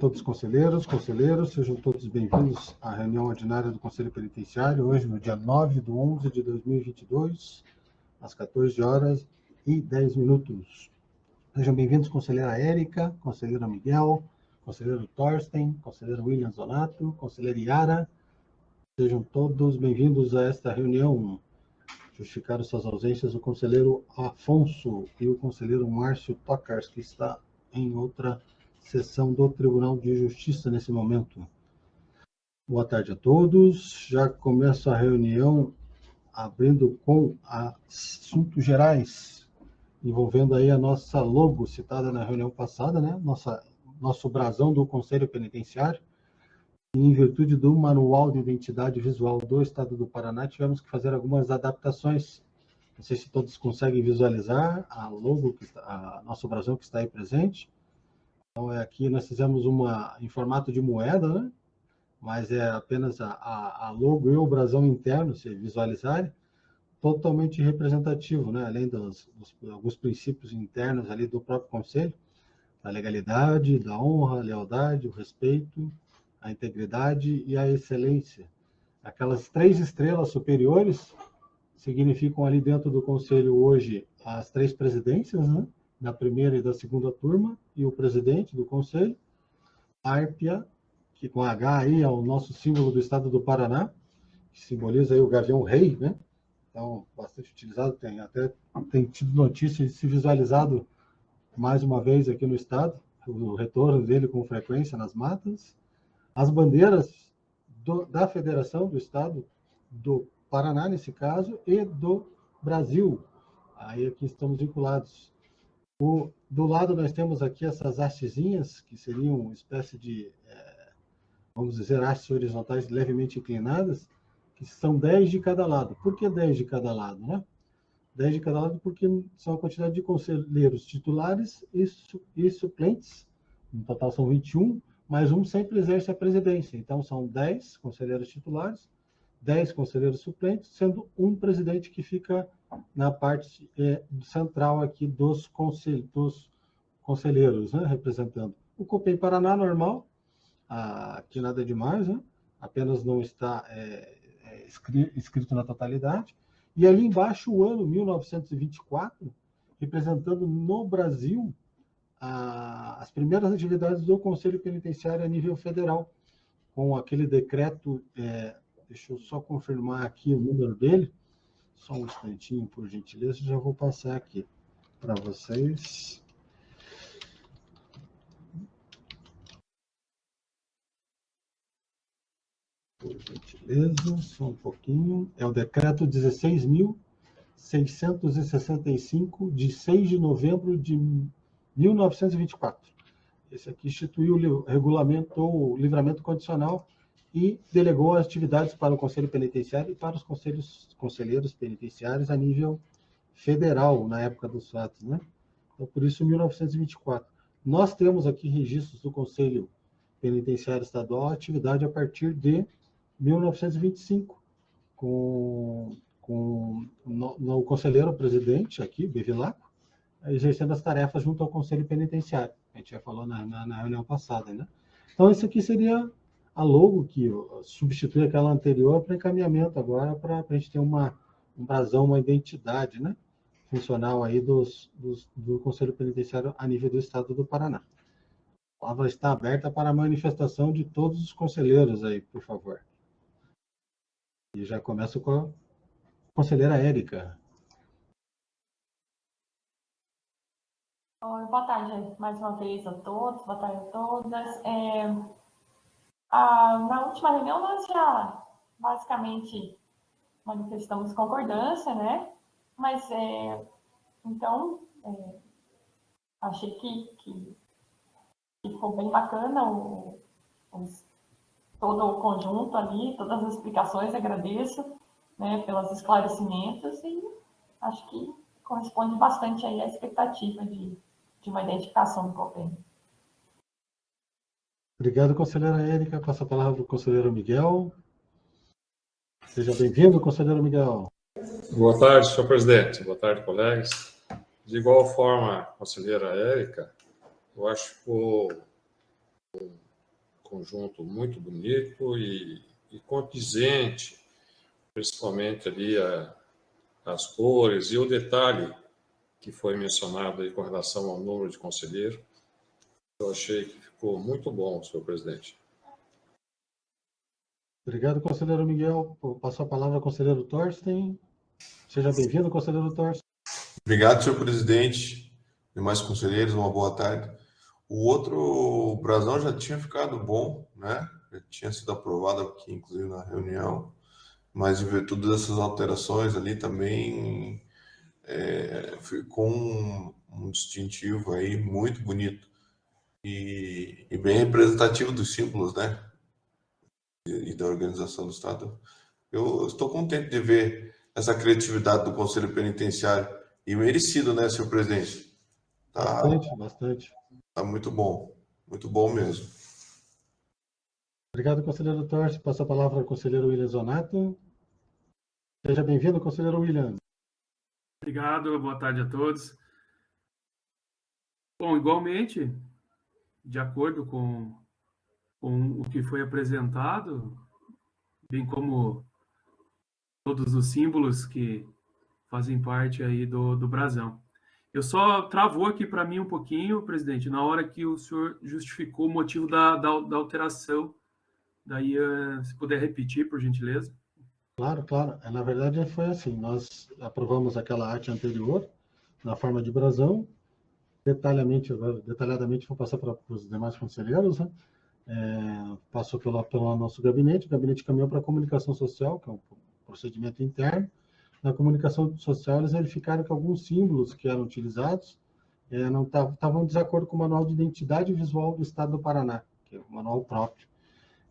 todos conselheiros, sejam todos bem-vindos à reunião ordinária do Conselho Penitenciário, hoje no dia 9/11/2022, às 14h10. Sejam bem-vindos, conselheira Érica, conselheiro Miguel, conselheiro Thorsten, conselheiro William Zonato, conselheira Yara. Sejam todos bem-vindos a esta reunião. Justificaram suas ausências o conselheiro Afonso e o conselheiro Márcio Tocars, que está em outra sessão do Tribunal de Justiça nesse momento. Boa tarde a todos. Já começo a reunião abrindo com assuntos gerais, envolvendo aí a nossa logo citada na reunião passada, né? Nosso brasão do Conselho Penitenciário. E em virtude do Manual de Identidade Visual do Estado do Paraná, tivemos que fazer algumas adaptações. Não sei se todos conseguem visualizar a logo, nosso brasão que está aí presente. Então, aqui nós fizemos em formato de moeda, né? Mas é apenas a logo e o brasão interno, se visualizarem, totalmente representativo, né? Além dos alguns princípios internos ali do próprio Conselho, da legalidade, da honra, a lealdade, o respeito, a integridade e a excelência. Aquelas 3 estrelas superiores significam ali dentro do Conselho hoje as 3 presidências, né? Da primeira e da segunda turma, e o presidente do Conselho. Árpia, que com H aí é o nosso símbolo do Estado do Paraná, que simboliza aí o Gavião Rei, né? Então, bastante utilizado, tem tido notícia de se visualizado mais uma vez aqui no Estado, o retorno dele com frequência nas matas. As bandeiras da Federação do Estado do Paraná, nesse caso, e do Brasil. Aí aqui estamos vinculados. Do lado nós temos aqui essas hastezinhas, que seriam uma espécie de, vamos dizer, hastes horizontais levemente inclinadas, que são 10 de cada lado. Por que 10 de cada lado, né? 10 de cada lado porque são a quantidade de conselheiros titulares e suplentes, no total são 21, mas um sempre exerce a presidência. Então, são 10 conselheiros titulares, 10 conselheiros suplentes, sendo um presidente que fica na parte central aqui dos conselheiros, né, representando. O COPEI Paraná, normal, aqui nada demais, né, apenas não está escrito na totalidade. E ali embaixo, o ano 1924, representando no Brasil as primeiras atividades do Conselho Penitenciário a nível federal, com aquele decreto, deixa eu só confirmar aqui o número dele, só um instantinho, por gentileza, já vou passar aqui para vocês. Por gentileza, só um pouquinho. É o decreto 16.665, de 6 de novembro de 1924. Esse aqui instituiu regulamentou o livramento condicional e delegou as atividades para o Conselho Penitenciário e para os conselheiros penitenciários a nível federal, na época dos fatos, né? Então, por isso, 1924. Nós temos aqui registros do Conselho Penitenciário Estadual, atividade a partir de 1925, com o conselheiro presidente aqui, Bevilacqua, exercendo as tarefas junto ao Conselho Penitenciário. A gente já falou na reunião passada, né? Então, esse aqui seria a logo que substitui aquela anterior para encaminhamento agora, para a gente ter um brasão, uma identidade, né, funcional aí do Conselho Penitenciário a nível do Estado do Paraná. A palavra está aberta para a manifestação de todos os conselheiros aí, por favor. E já começo com a conselheira Érica. Oi, boa tarde mais uma vez a todos, boa tarde a todas. Na última reunião nós já basicamente manifestamos concordância, né? Mas, então, achei que ficou bem bacana todo o conjunto ali, todas as explicações, agradeço, né, pelos esclarecimentos e acho que corresponde bastante aí à expectativa de uma identificação do COPEI. Obrigado, conselheira Érica. Passo a palavra para o conselheiro Miguel. Seja bem-vindo, conselheiro Miguel. Boa tarde, senhor presidente. Boa tarde, colegas. De igual forma, conselheira Érica, eu acho que ficou conjunto muito bonito e condizente, principalmente ali as cores e o detalhe que foi mencionado aí com relação ao número de conselheiro. Eu achei que ficou muito bom, senhor presidente. Obrigado, conselheiro Miguel. Passo a palavra ao conselheiro Thorsten. Seja bem-vindo, conselheiro Thorsten. Obrigado, senhor presidente. Demais conselheiros, uma boa tarde. O brasão já tinha ficado bom, né? Já tinha sido aprovado aqui, inclusive, na reunião. Mas, em virtude dessas alterações ali, também ficou um distintivo aí muito bonito e bem representativo dos símbolos, né? E da organização do Estado. Eu estou contente de ver essa criatividade do Conselho Penitenciário e merecido, né, senhor presidente? Bastante. Tá muito bom mesmo. Obrigado, conselheiro Thorsten. Passo a palavra ao conselheiro William Zonato. Seja bem-vindo, conselheiro William. Obrigado, boa tarde a todos. Bom, igualmente, de acordo com o que foi apresentado, bem como todos os símbolos que fazem parte aí do brasão. Eu só travou aqui para mim um pouquinho, presidente, na hora que o senhor justificou o motivo da alteração. Daí, se puder repetir, por gentileza. Claro. Na verdade, foi assim. Nós aprovamos aquela arte anterior, na forma de brasão. Detalhadamente, vou passar para os demais conselheiros, né? Passou pelo nosso gabinete, o gabinete caminhou para a comunicação social, que é um procedimento interno. Na comunicação social, eles verificaram que alguns símbolos que eram utilizados não estavam em desacordo com o Manual de Identidade Visual do Estado do Paraná, que é o manual próprio.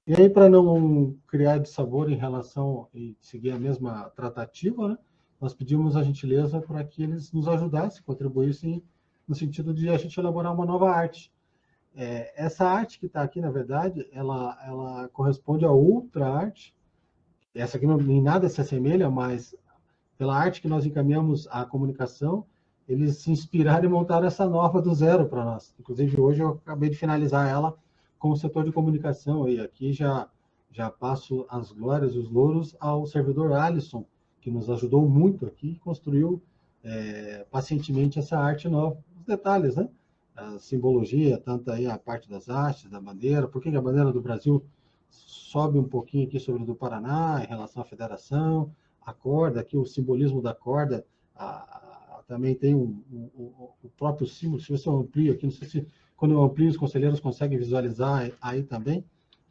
E aí, para não criar dissabor em relação e seguir a mesma tratativa, né, nós pedimos a gentileza para que eles nos ajudassem, contribuíssem no sentido de a gente elaborar uma nova arte. Essa arte que está aqui, na verdade, ela corresponde a outra arte. Essa aqui não, em nada se assemelha, mas pela arte que nós encaminhamos à comunicação, eles se inspiraram e montaram essa nova do zero para nós. Inclusive, hoje eu acabei de finalizar ela com o setor de comunicação. E aqui já passo as glórias, os louros ao servidor Alisson, que nos ajudou muito aqui e construiu pacientemente essa arte nova. Os detalhes, né? A simbologia, tanto aí a parte das hastes, da bandeira, por que a bandeira do Brasil sobe um pouquinho aqui sobre a do Paraná, em relação à federação, a corda, aqui o simbolismo da corda, também tem o próprio símbolo. Se eu amplio aqui, não sei se quando eu amplio os conselheiros conseguem visualizar aí também,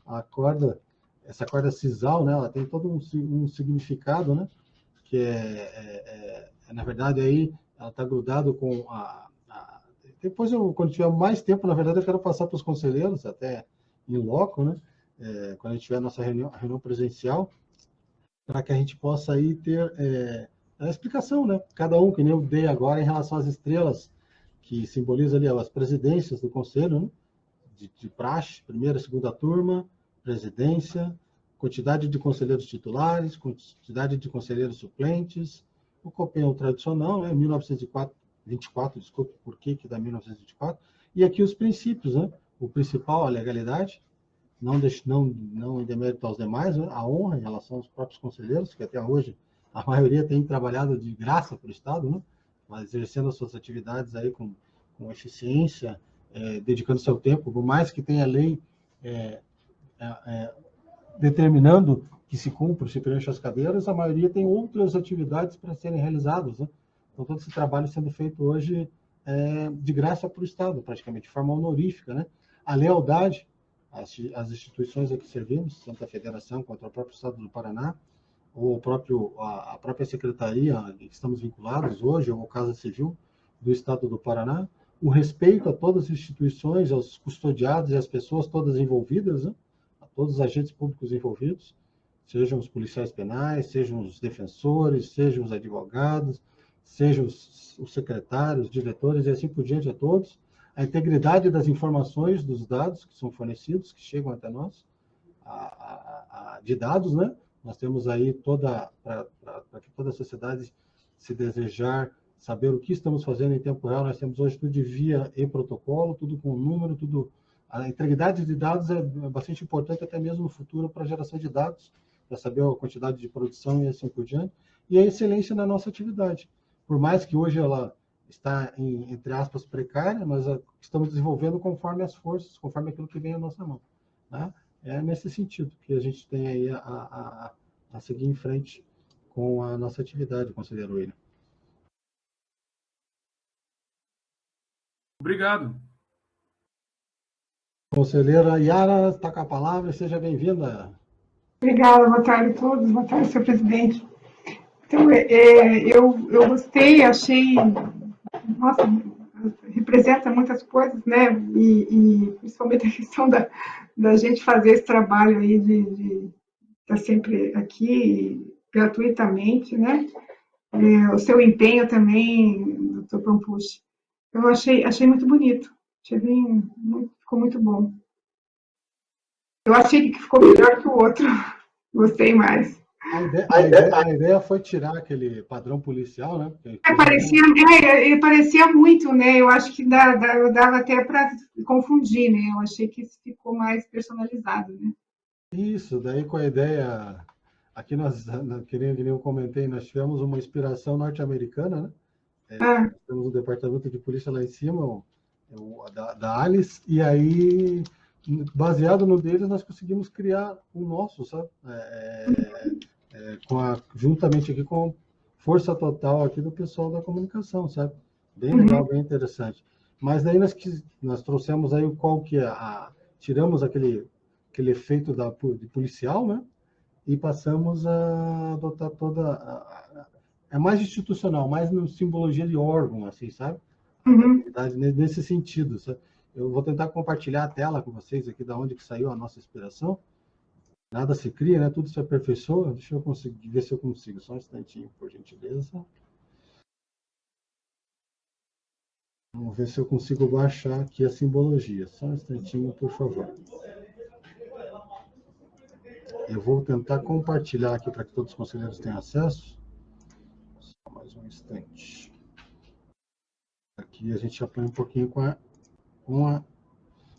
a corda, essa corda sisal, né, ela tem todo um significado, né, que na verdade, aí ela está grudado com depois, quando tiver mais tempo, na verdade, eu quero passar para os conselheiros, até em loco, né, quando a gente tiver a nossa reunião presencial, para que a gente possa aí ter a explicação, né? Cada um, que nem eu dei agora, em relação às estrelas, que simboliza ali as presidências do Conselho, né? de praxe, primeira e segunda turma, presidência, quantidade de conselheiros titulares, quantidade de conselheiros suplentes, o COPEN tradicional, né? 1924, desculpe, por que dá 1924, e aqui os princípios, né? O principal, a legalidade, não em demérito aos demais, né? A honra em relação aos próprios conselheiros, que até hoje a maioria tem trabalhado de graça para o Estado, né? Mas exercendo as suas atividades aí com eficiência, dedicando seu tempo, por mais que tenha lei determinando que se cumpra, se preencha as cadeiras, a maioria tem outras atividades para serem realizadas, né? Então, todo esse trabalho sendo feito hoje de graça para o Estado, praticamente, de forma honorífica, né? A lealdade às instituições a que servimos, tanto a Federação quanto ao próprio Estado do Paraná, ou a própria Secretaria que estamos vinculados hoje, ou a Casa Civil do Estado do Paraná, o respeito a todas as instituições, aos custodiados e às pessoas todas envolvidas, né? A todos os agentes públicos envolvidos, sejam os policiais penais, sejam os defensores, sejam os advogados, sejam os secretários, diretores e assim por diante, a todos, a integridade das informações, dos dados que são fornecidos, que chegam até nós, de dados, né? Nós temos aí para que toda a sociedade, se desejar saber o que estamos fazendo em tempo real, nós temos hoje tudo de via e protocolo, tudo com número, tudo A integridade de dados é bastante importante até mesmo no futuro para a geração de dados, para saber a quantidade de produção e assim por diante, e a excelência na nossa atividade. Por mais que hoje ela está, entre aspas, precária, nós estamos desenvolvendo conforme as forças, conforme aquilo que vem à nossa mão. Né? É nesse sentido que a gente tem aí a seguir em frente com a nossa atividade, conselheiro William. Obrigado. Conselheira Yara, está com a palavra, seja bem-vinda. Obrigada, boa tarde a todos, boa tarde, senhor presidente. Então, eu gostei, achei, nossa, representa muitas coisas, né, e principalmente a questão da gente fazer esse trabalho aí de estar sempre aqui gratuitamente, né, o seu empenho também, doutor Pampucci, eu achei muito bonito, ficou muito bom. Eu achei que ficou melhor que o outro, gostei mais. A ideia foi tirar aquele padrão policial, né? Parecia muito, né? Eu acho que dava até para confundir, né? Eu achei que ficou mais personalizado, né? Isso, daí com a ideia... Aqui que nem eu comentei, nós tivemos uma inspiração norte-americana, né? Temos o departamento de polícia lá em cima, da Alice, e aí, baseado no deles, nós conseguimos criar o nosso, sabe? Juntamente aqui com força total aqui do pessoal da comunicação, sabe? Bem legal, bem interessante. Mas daí nós trouxemos aí qual que é tiramos aquele efeito de policial, né? E passamos a adotar é mais institucional, mais no simbologia de órgão, assim, sabe? Nesse sentido, sabe? Eu vou tentar compartilhar a tela com vocês aqui, da onde que saiu a nossa inspiração. Nada se cria, né? Tudo se aperfeiçoa. Deixa eu conseguir ver se eu consigo. Só um instantinho, por gentileza. Vamos ver se eu consigo baixar aqui a simbologia. Só um instantinho, por favor. Eu vou tentar compartilhar aqui para que todos os conselheiros tenham acesso. Só mais um instante. Aqui a gente apanha um pouquinho com a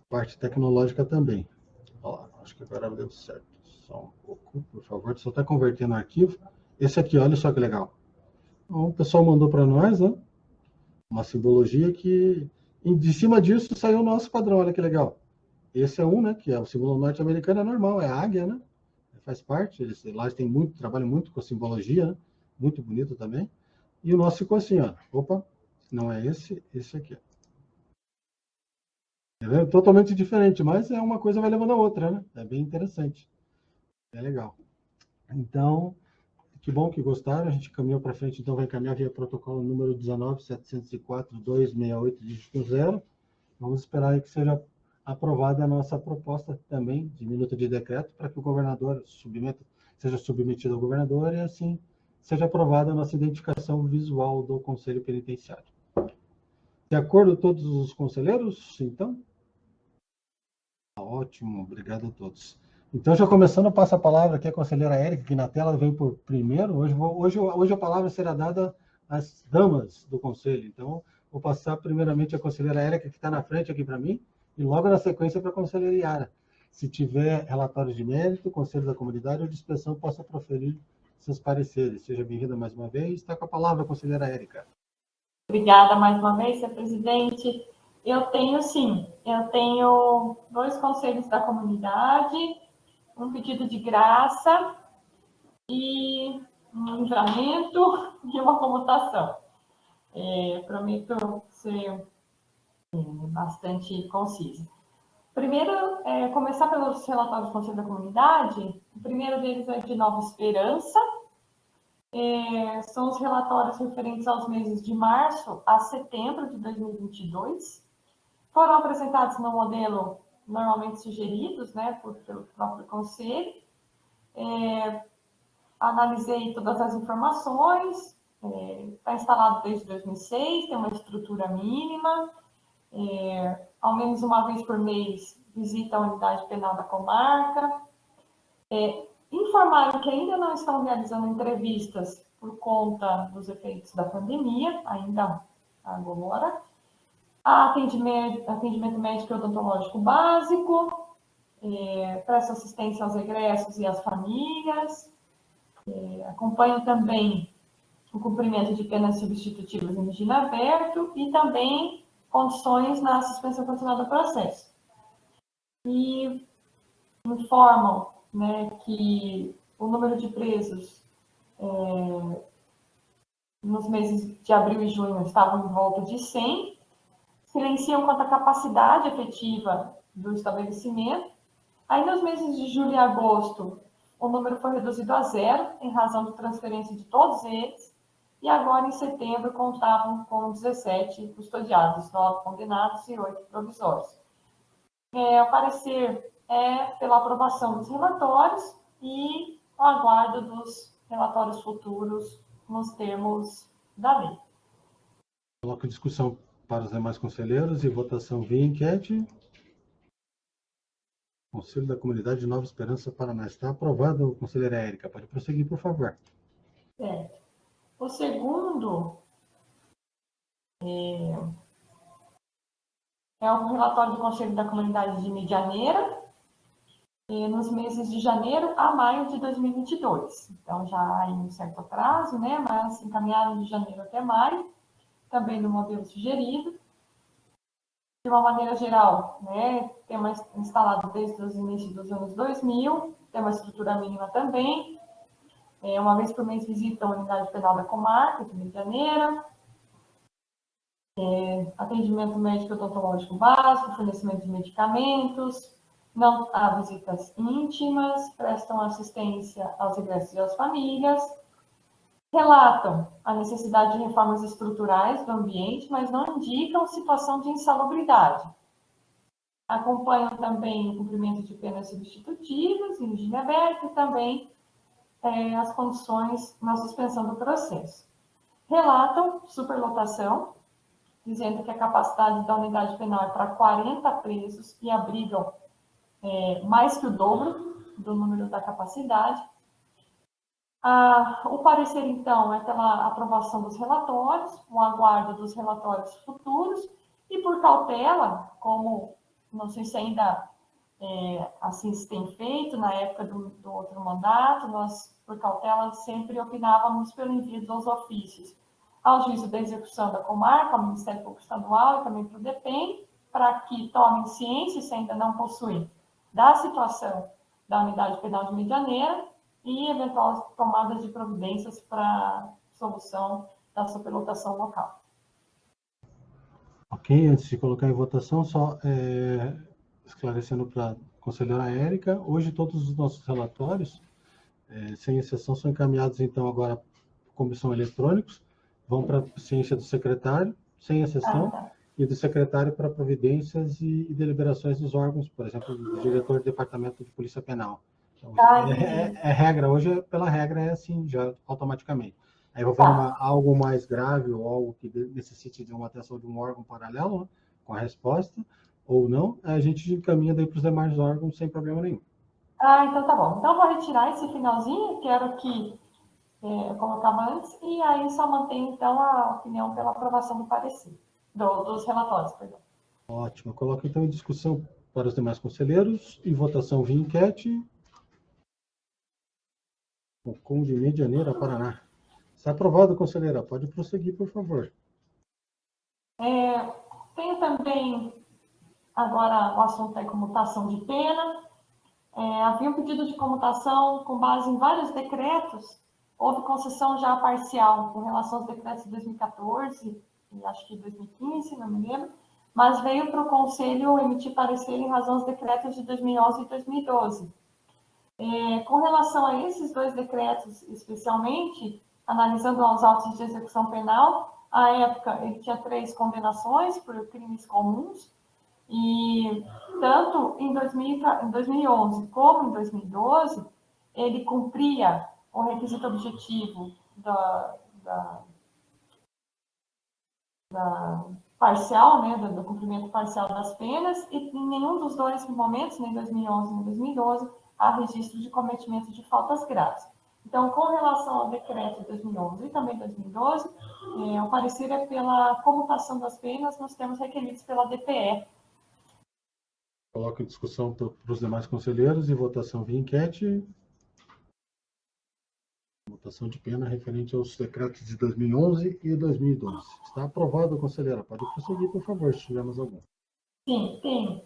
parte tecnológica também. Olha lá, acho que agora deu certo. Só um pouco, por favor. Só está convertendo o arquivo. Esse aqui, olha só que legal. Então, o pessoal mandou para nós, né? Uma simbologia que, de cima disso, saiu o nosso padrão. Olha que legal. Esse é um, né? Que é o símbolo norte-americano, é normal, é a águia, né? Faz parte. Lá trabalham muito com simbologia, né? Muito bonito também. E o nosso ficou assim, ó. Opa, não é esse aqui. É totalmente diferente, mas é uma coisa vai levando a outra, né? É bem interessante. É legal. Então, que bom que gostaram. A gente caminhou para frente, então vai caminhar via protocolo número 19.704.268, dígito 0. Vamos esperar aí que seja aprovada a nossa proposta também de minuta de decreto para que o governador seja submetido ao governador e assim seja aprovada a nossa identificação visual do Conselho Penitenciário. De acordo com todos os conselheiros, então? Ótimo, obrigado a todos. Então, já começando, eu passo a palavra aqui à conselheira Érica, que na tela vem por primeiro. Hoje a palavra será dada às damas do conselho. Então, vou passar primeiramente à conselheira Érica, que está na frente aqui para mim, e logo na sequência para a conselheira Yara. Se tiver relatórios de mérito, conselho da comunidade ou de inspeção, possa proferir seus pareceres. Seja bem-vinda mais uma vez. Está com a palavra a conselheira Érica. Obrigada mais uma vez, senhor presidente. Eu tenho 2 conselhos da comunidade, um pedido de graça e um livramento e uma comutação. Prometo ser bastante concisa. Primeiro, começar pelos relatórios do Conselho da Comunidade. O primeiro deles é de Nova Esperança. São os relatórios referentes aos meses de março a setembro de 2022. Foram apresentados no modelo normalmente sugeridos, né, pelo próprio Conselho. Analisei todas as informações. Está instalado desde 2006, tem uma estrutura mínima. Ao menos uma vez por mês, visita a unidade penal da comarca. Informaram que ainda não estão realizando entrevistas por conta dos efeitos da pandemia, ainda agora. Há atendimento médico e odontológico básico, presta assistência aos egressos e às famílias, acompanha também o cumprimento de penas substitutivas em regime aberto e também condições na suspensão condicional do processo. E informam, né, que o número de presos nos meses de abril e junho estavam em volta de 100, silenciam quanto à capacidade efetiva do estabelecimento. Aí, nos meses de julho e agosto, o número foi reduzido a 0, em razão de transferência de todos eles, e agora, em setembro, contavam com 17 custodiados, 9 condenados e 8 provisórios. O parecer é pela aprovação dos relatórios e o aguardo dos relatórios futuros nos termos da lei. Coloco em discussão para os demais conselheiros e votação via enquete. Conselho da Comunidade de Nova Esperança, Paraná. Está aprovado, conselheira Érica. Pode prosseguir, por favor. Certo. O segundo é o relatório do Conselho da Comunidade de Medianeira, nos meses de janeiro a maio de 2022. Então, já há um certo atraso, né? Mas encaminhado de janeiro até maio, também no modelo sugerido. De uma maneira geral, né, tema instalado desde os inícios dos anos 2000, tem uma estrutura mínima também. Uma vez por mês visita a unidade penal da comarca de Medianeira. Atendimento médico odontológico básico, fornecimento de medicamentos, não há visitas íntimas, prestam assistência aos egressos e às famílias, relatam a necessidade de reformas estruturais do ambiente, mas não indicam situação de insalubridade. Acompanham também o cumprimento de penas substitutivas em regime aberto e também as condições na suspensão do processo. Relatam superlotação, dizendo que a capacidade da unidade penal é para 40 presos e abrigam mais que o dobro do número da capacidade. O parecer, então, é pela aprovação dos relatórios, o aguardo dos relatórios futuros, e por cautela, como não sei se ainda assim se tem feito na época do outro mandato, nós, por cautela, sempre opinávamos pelo envio dos ofícios ao juízo da execução da comarca, ao Ministério Público Estadual e também para o DEPEN, para que tomem ciência, se ainda não possuem, da situação da unidade penal de Medianeira e eventuais tomadas de providências para solução da superlotação local. Ok, antes de colocar em votação, só esclarecendo para a conselheira Érica, hoje todos os nossos relatórios, sem exceção, são encaminhados, então, agora como são eletrônicos, vão para a ciência do secretário, sem exceção, e do secretário para providências e deliberações dos órgãos, por exemplo, do diretor do Departamento de Polícia Penal. Então, regra, hoje, pela regra, é assim, já automaticamente. Aí, houver algo mais grave ou algo que necessite de uma atenção de um órgão paralelo, né, com a resposta, ou não, a gente encaminha daí para os demais órgãos sem problema nenhum. Então tá bom. Então, vou retirar esse finalzinho, que era o que eu colocava antes, e aí só mantém, então, a opinião pela aprovação do parecer, dos relatórios, perdão. Ótimo. Coloco, então, em discussão para os demais conselheiros e votação via enquete. Com de Medianeira, Paraná. Está aprovado, conselheira. Pode prosseguir, por favor. Tenho também, agora, o assunto é comutação de pena. Havia um pedido de comutação com base em vários decretos. Houve concessão já parcial com relação aos decretos de 2014 e acho que 2015, não me lembro, mas veio para o Conselho emitir parecer em razão dos decretos de 2011 e 2012. Com relação a esses dois decretos, especialmente, analisando os autos de execução penal, à época ele tinha 3 condenações por crimes comuns, e tanto em 2011 como em 2012, ele cumpria o requisito objetivo da parcial, né, do cumprimento parcial das penas, e em nenhum dos dois momentos, nem 2011 nem 2012, há registro de cometimento de faltas graves. Então, com relação ao decreto de 2011 e também 2012, o parecer é pela comutação das penas nos termos requeridos pela DPE. Coloco em discussão para os demais conselheiros e votação via enquete. Votação de pena referente aos decretos de 2011 e 2012. Está aprovado, conselheira. Pode prosseguir, por favor, se tivermos algum. Sim, tem.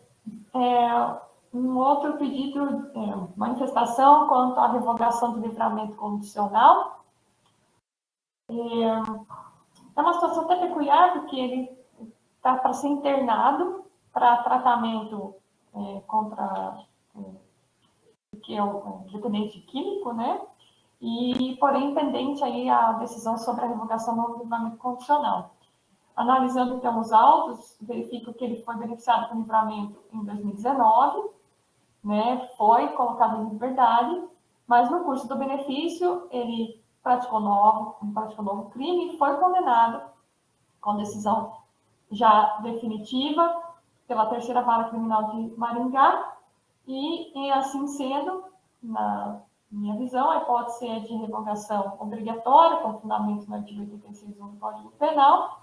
Um outro pedido, manifestação quanto à revogação do livramento condicional. É uma situação até peculiar, porque ele está para ser internado para tratamento contra que é o dependente químico, né? E, porém, pendente aí a decisão sobre a revogação do livramento condicional. Analisando, então, os autos, verifico que ele foi beneficiado com livramento em 2019, né? Foi colocado em liberdade, mas no curso do benefício, ele praticou novo crime e foi condenado com decisão já definitiva pela terceira vara criminal de Maringá, e assim sendo, na minha visão, a hipótese é de revogação obrigatória, com fundamento no artigo 86 do Código Penal,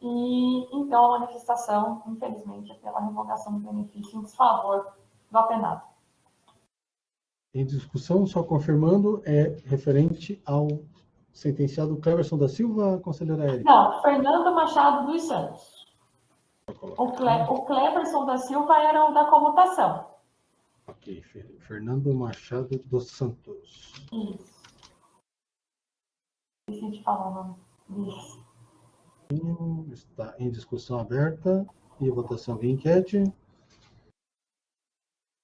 e então a manifestação, infelizmente, é pela revogação do benefício em desfavor do apenado. Em discussão, só confirmando, é referente ao sentenciado Cleverson da Silva, conselheira Érica? Não, Fernando Machado dos Santos. O Cleverson da Silva era o da comutação. Ok, Fernando Machado dos Santos. Isso. Esqueci de falar o nome disso. Está em discussão aberta e votação via enquete.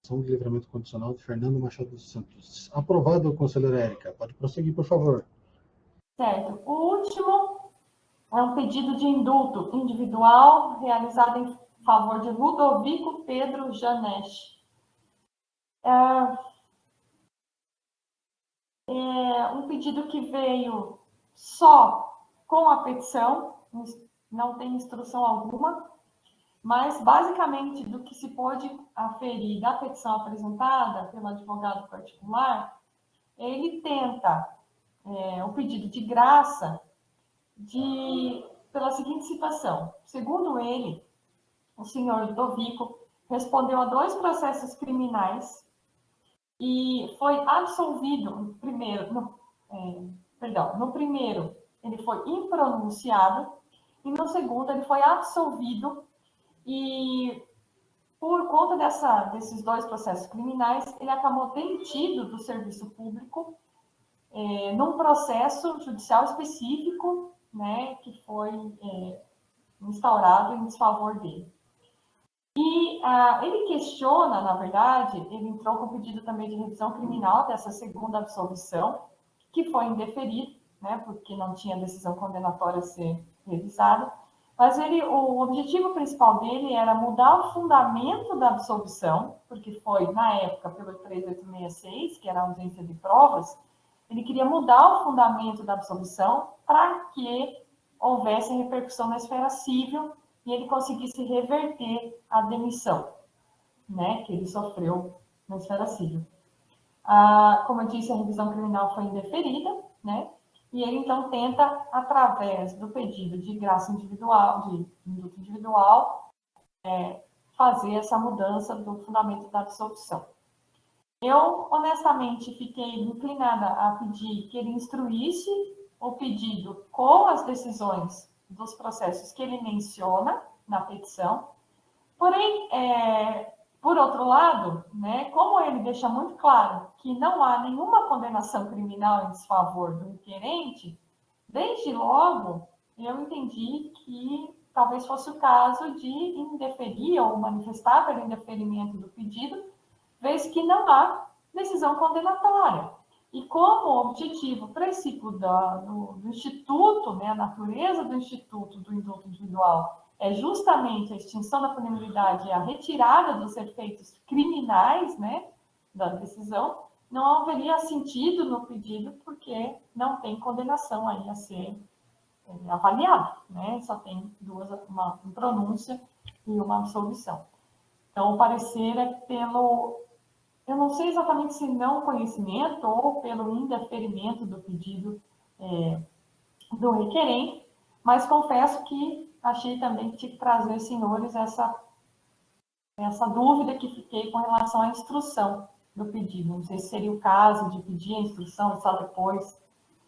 Ação de livramento condicional de Fernando Machado dos Santos. Aprovado, conselheira Érica. Pode prosseguir, por favor. Certo. O último é um pedido de indulto individual realizado em favor de Ludovico Pedro Janesch. É um pedido que veio só com a petição, não tem instrução alguma, mas basicamente do que se pôde aferir da petição apresentada pelo advogado particular, ele tenta o pedido de graça pela seguinte situação. Segundo ele, o senhor Ludovico respondeu a 2 processos criminais e foi absolvido no primeiro ele foi impronunciado e no segundo ele foi absolvido, e por conta desses 2 processos criminais ele acabou demitido do serviço público num processo judicial específico, né, que foi instaurado em desfavor dele. E ele questiona, na verdade, ele entrou com pedido também de revisão criminal dessa segunda absolvição, que foi indeferido, né, porque não tinha decisão condenatória a ser revisada, mas o objetivo principal dele era mudar o fundamento da absolvição, porque foi, na época, pelo 3866, que era a ausência de provas, ele queria mudar o fundamento da absolvição para que houvesse repercussão na esfera civil e ele conseguisse reverter a demissão, né, que ele sofreu na esfera civil. Como eu disse, a revisão criminal foi indeferida, né, e ele então tenta, através do pedido de graça individual, de indulto individual, fazer essa mudança do fundamento da absolvição. Eu, honestamente, fiquei inclinada a pedir que ele instruísse o pedido com as decisões dos processos que ele menciona na petição. Porém, por outro lado, né, como ele deixa muito claro que não há nenhuma condenação criminal em desfavor do requerente, desde logo eu entendi que talvez fosse o caso de indeferir ou manifestar pelo indeferimento do pedido, vez que não há decisão condenatória. E como o objetivo, o princípio do Instituto, né, a natureza do Instituto do Indulto Individual, é justamente a extinção da punibilidade e a retirada dos efeitos criminais, né, da decisão, não haveria sentido no pedido, porque não tem condenação aí a ser avaliada, né? Só tem uma pronúncia e uma absolvição. Então, o parecer é pelo eu não sei exatamente se não conhecimento ou pelo indeferimento do pedido do requerente, mas confesso que achei também que tinha que trazer aos senhores essa dúvida que fiquei com relação à instrução do pedido. Não sei se seria o caso de pedir a instrução e só depois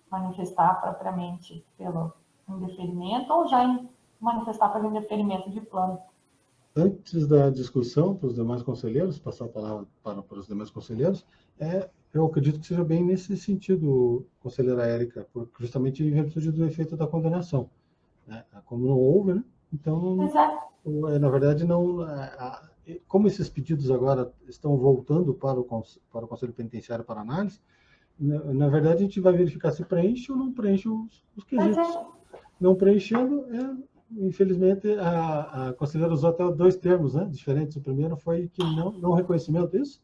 manifestar propriamente pelo indeferimento ou já manifestar pelo indeferimento de plano. Antes da discussão para os demais conselheiros, passar a palavra para os demais conselheiros, eu acredito que seja bem nesse sentido, conselheira Érica, justamente em virtude do efeito da condenação. Né? Como não houve, né? Então, na verdade, não. Como esses pedidos agora estão voltando para o Conselho Penitenciário para análise, na verdade, a gente vai verificar se preenche ou não preenche os quesitos. Não preenchendo, infelizmente, a conselheira usou até 2 termos, né, diferentes. O primeiro foi que não reconhecimento, isso?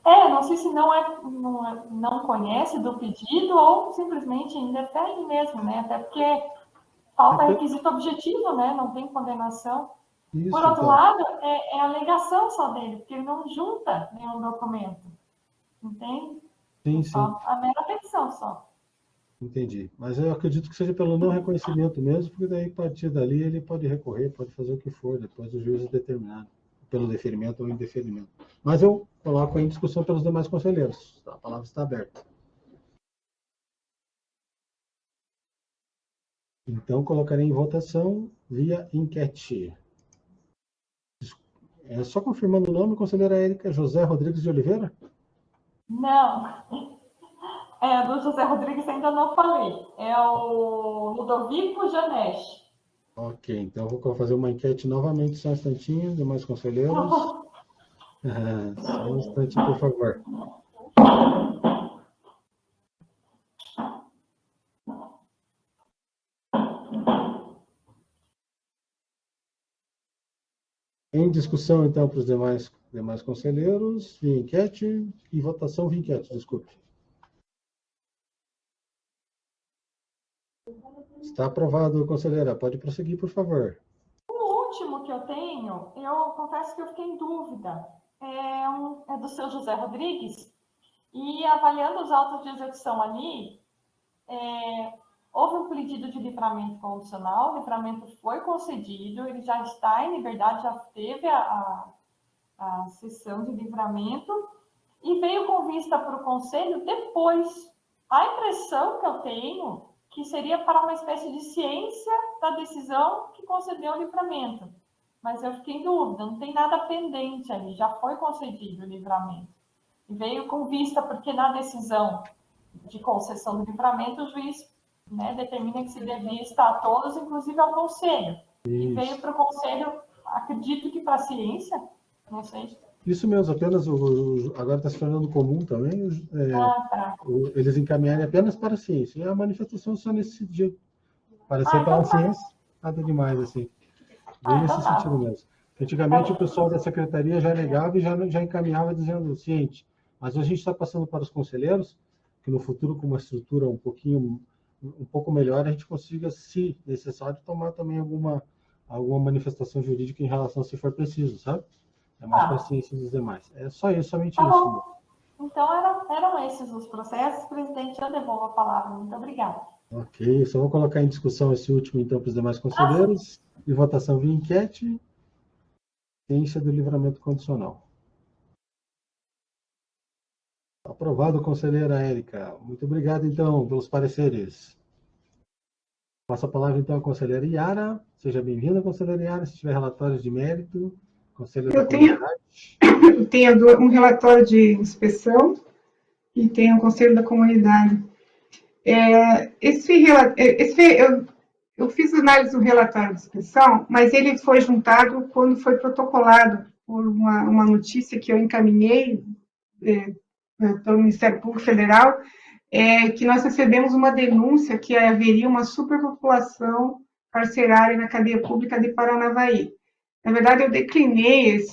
Não sei se não conhece do pedido ou simplesmente indefere mesmo, né? Até porque falta requisito objetivo, né? Não tem condenação. Isso, por outro lado, é a alegação só dele, porque ele não junta nenhum documento. Entende? Sim. Só a mera petição só. Entendi. Mas eu acredito que seja pelo não reconhecimento mesmo, porque daí, a partir dali, ele pode recorrer, pode fazer o que for, depois o juiz determinar, pelo deferimento ou indeferimento. Mas eu coloco em discussão pelos demais conselheiros. A palavra está aberta. Então, colocarei em votação via enquete. Só confirmando o nome, conselheira Érica José Rodrigues de Oliveira? Não. Do José Rodrigues ainda não falei. É o Ludovico Janesch. Ok, então vou fazer uma enquete novamente, só um instantinho, demais conselheiros. Só um instantinho, por favor. Em discussão, então, para os demais conselheiros, via enquete e votação via enquete, desculpe. Está aprovado, conselheira. Pode prosseguir, por favor. O último que eu tenho, eu confesso que eu fiquei em dúvida. É do seu José Rodrigues. E avaliando os autos de execução ali, houve um pedido de livramento condicional, o livramento foi concedido, ele já está em liberdade, já teve a sessão de livramento e veio com vista para o conselho depois. A impressão que eu tenho que seria para uma espécie de ciência da decisão que concedeu o livramento. Mas eu fiquei em dúvida, não tem nada pendente ali, já foi concedido o livramento. E veio com vista, porque na decisão de concessão do livramento, o juiz determina que se devia estar a todos, inclusive ao conselho. Isso. E veio para o conselho, acredito que para a ciência, não sei. Isso mesmo, apenas agora está se tornando comum também, eles encaminharem apenas para a ciência. E a manifestação só nesse sentido. Parecer para a ciência, nada demais, assim. Bem nesse sentido mesmo. Antigamente, o pessoal da secretaria já negava e já encaminhava dizendo ciente. Mas a gente está passando para os conselheiros, que no futuro, com uma estrutura um pouco melhor, a gente consiga, se necessário, tomar também alguma manifestação jurídica em relação a se for preciso, sabe? É mais para a ciência dos demais. É só isso, somente isso. Bom. Então, eram esses os processos. Presidente, eu devolvo a palavra. Muito obrigada. Ok, só vou colocar em discussão esse último, então, para os demais conselheiros. E votação via enquete. Ciência do livramento condicional. Aprovado, conselheira Érica. Muito obrigado, então, pelos pareceres. Passo a palavra, então, à conselheira Iara. Seja bem-vinda, conselheira Iara. Se tiver relatórios de mérito, conselheira da comunidade. Eu tenho um relatório de inspeção e tenho um conselho da comunidade. Eu fiz análise do relatório de inspeção, mas ele foi juntado quando foi protocolado por uma notícia que eu encaminhei pelo Ministério Público Federal, que nós recebemos uma denúncia que haveria uma superpopulação carcerária na cadeia pública de Paranavaí. Na verdade, eu declinei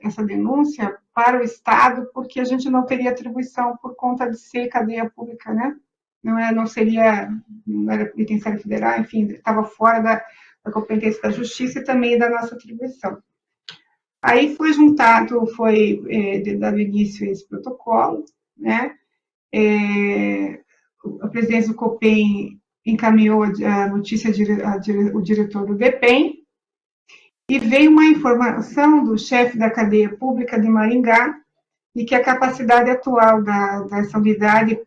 essa denúncia para o Estado, porque a gente não teria atribuição por conta de ser cadeia pública, né? Não era penitenciária federal, enfim, estava fora da competência da Justiça e também da nossa atribuição. Aí foi dado início a esse protocolo, né? A presidência do COPEN encaminhou a notícia ao diretor do DEPEN, e veio uma informação do chefe da cadeia pública de Maringá de que a capacidade atual dessa unidade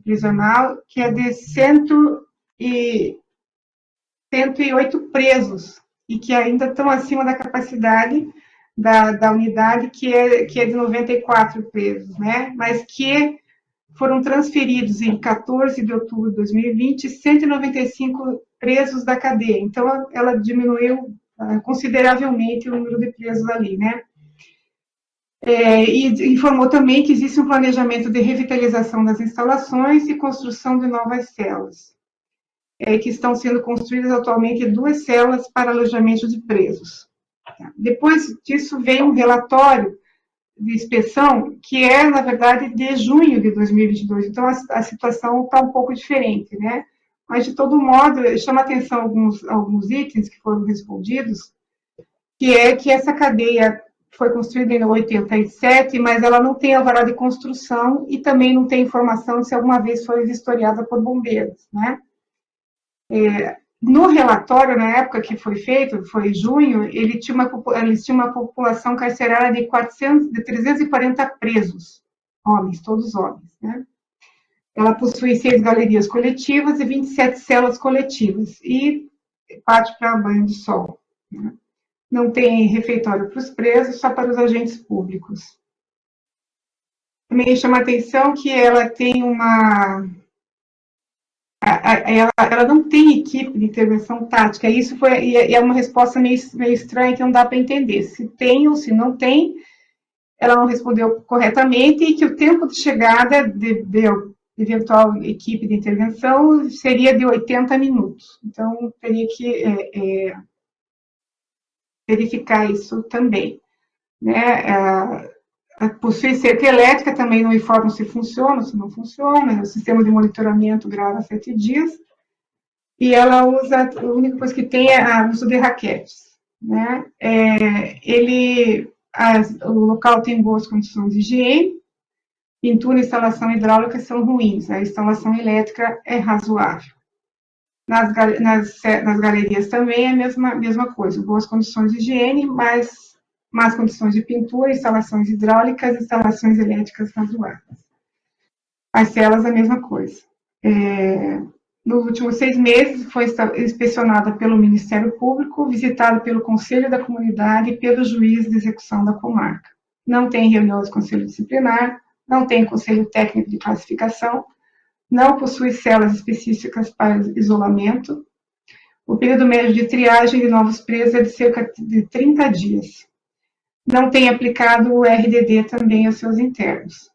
prisional, que é de 108 presos, e que ainda estão acima da capacidade da unidade, que é de 94 presos, né? Mas que foram transferidos em 14 de outubro de 2020 195 presos da cadeia. Então, ela diminuiu consideravelmente o número de presos ali, né? E informou também que existe um planejamento de revitalização das instalações e construção de novas celas, que estão sendo construídas atualmente 2 celas para alojamento de presos. Depois disso veio um relatório de inspeção que é, na verdade, de junho de 2022, então a situação está um pouco diferente, né? Mas, de todo modo, chama atenção alguns itens que foram respondidos, que é que essa cadeia foi construída em 87, mas ela não tem alvará de construção e também não tem informação se alguma vez foi vistoriada por bombeiros, né? No relatório, na época que foi feito, foi em junho, eles tinham uma população carcerária de 340 presos, homens, todos homens, né? Ela possui 6 galerias coletivas e 27 celas coletivas, e pátio para banho de sol, né? Não tem refeitório para os presos, só para os agentes públicos. Também chama a atenção que ela tem ela não tem equipe de intervenção tática. Isso é uma resposta meio estranha, que não dá para entender. Se tem ou se não tem, ela não respondeu corretamente, e que o tempo de chegada de eventual equipe de intervenção seria de 80 minutos. Então, teria que verificar isso também, né? Possui cerca elétrica, também não informa se funciona, se não funciona. O sistema de monitoramento grava 7 dias. E ela usa, a única coisa que tem é o uso de raquetes, né? O local tem boas condições de higiene, pintura e instalação hidráulica são ruins, a instalação elétrica é razoável. Nas galerias também é a mesma coisa, boas condições de higiene, mas más condições de pintura, instalações hidráulicas, instalações elétricas razoáveis. As celas, a mesma coisa. Nos últimos 6 meses, foi inspecionada pelo Ministério Público, visitada pelo Conselho da Comunidade e pelo juiz de execução da comarca. Não tem reunião de conselho disciplinar, não tem conselho técnico de classificação, não possui celas específicas para isolamento. O período médio de triagem de novos presos é de cerca de 30 dias. Não tem aplicado o RDD também aos seus internos.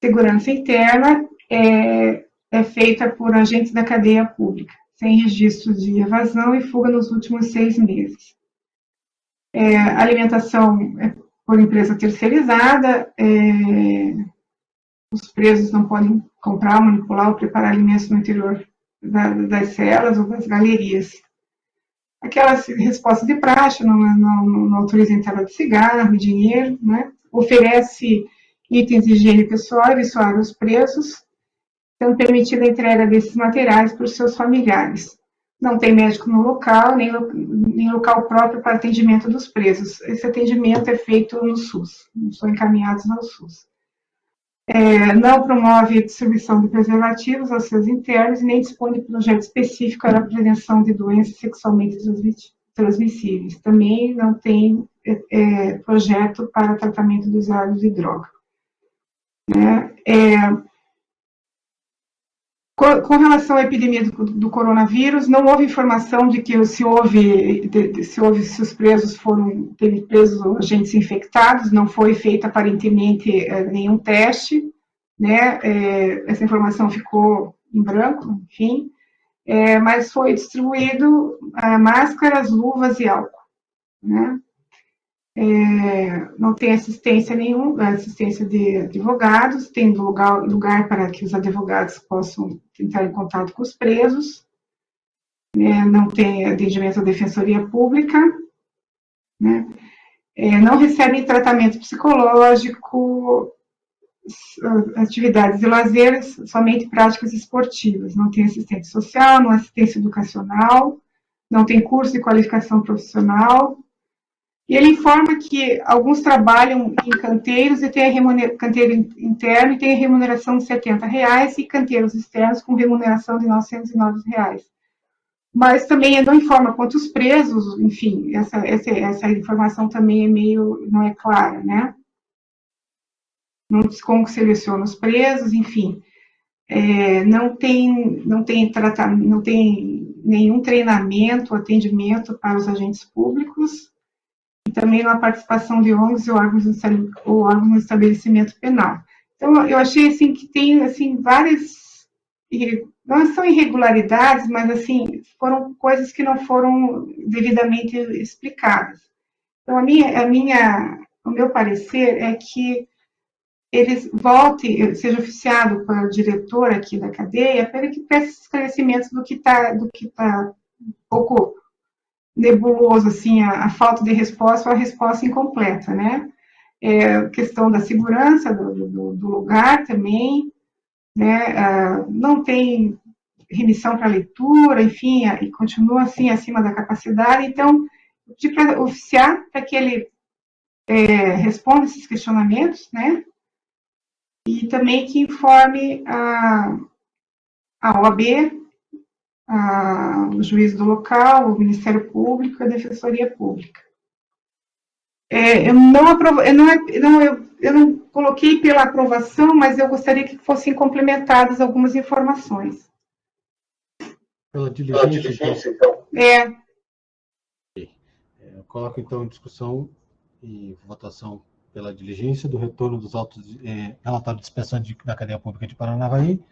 Segurança interna é feita por agentes da cadeia pública, sem registro de evasão e fuga nos últimos 6 meses. Alimentação é por empresa terceirizada, os presos não podem comprar, manipular ou preparar alimentos no interior das celas ou das galerias. Aquelas respostas de praxe, não autoriza a entrada de cigarro, dinheiro, né? Oferece itens de higiene pessoal e vestuário aos presos, sendo permitida a entrega desses materiais por seus familiares. Não tem médico no local, nem local próprio para atendimento dos presos. Esse atendimento é feito no SUS, não são encaminhados ao SUS. Não promove a distribuição de preservativos aos seus internos, nem dispõe de projeto específico para a prevenção de doenças sexualmente transmissíveis. Também não tem projeto para tratamento de usuários de droga. Com relação à epidemia do coronavírus, não houve informação de que se os presos teve presos ou agentes infectados, não foi feito aparentemente nenhum teste, né? Essa informação ficou em branco, enfim, mas foi distribuído máscaras, luvas e álcool, né? Não tem assistência nenhuma, assistência de advogados, tem lugar para que os advogados possam entrar em contato com os presos, não tem atendimento à defensoria pública, né? não recebem tratamento psicológico, atividades de lazer, somente práticas esportivas. Não tem assistência social, não assistência educacional, não tem curso de qualificação profissional. E ele informa que alguns trabalham em canteiros e tem canteiro interno e tem a remuneração de R$70 e canteiros externos com remuneração de R$909. Mas também não informa quantos presos, enfim, essa informação também não é clara, né? Não diz como seleciona os presos, enfim. Não tem nenhum treinamento, atendimento para os agentes públicos, e também não há participação de ONGs ou órgãos no estabelecimento penal. Então, eu achei assim, que tem assim, várias, não são irregularidades, mas assim, foram coisas que não foram devidamente explicadas. Então, o meu parecer é que eles voltem, seja oficiado para o diretor aqui da cadeia, para que preste esclarecimentos do que está um pouco nebuloso, assim, a falta de resposta ou a resposta incompleta, né? Questão da segurança do lugar também, né? Não tem remissão para leitura, enfim, e continua assim acima da capacidade. Então, de para oficiar para que ele responda esses questionamentos, né? E também que informe a OAB, o juiz do local, o Ministério Público e a Defensoria Pública. Eu não coloquei pela aprovação, mas eu gostaria que fossem complementadas algumas informações. Pela diligência, então? Eu coloco, então, em discussão e votação pela diligência do retorno dos autos relatórios de inspeção da cadeia pública de Paranavaí,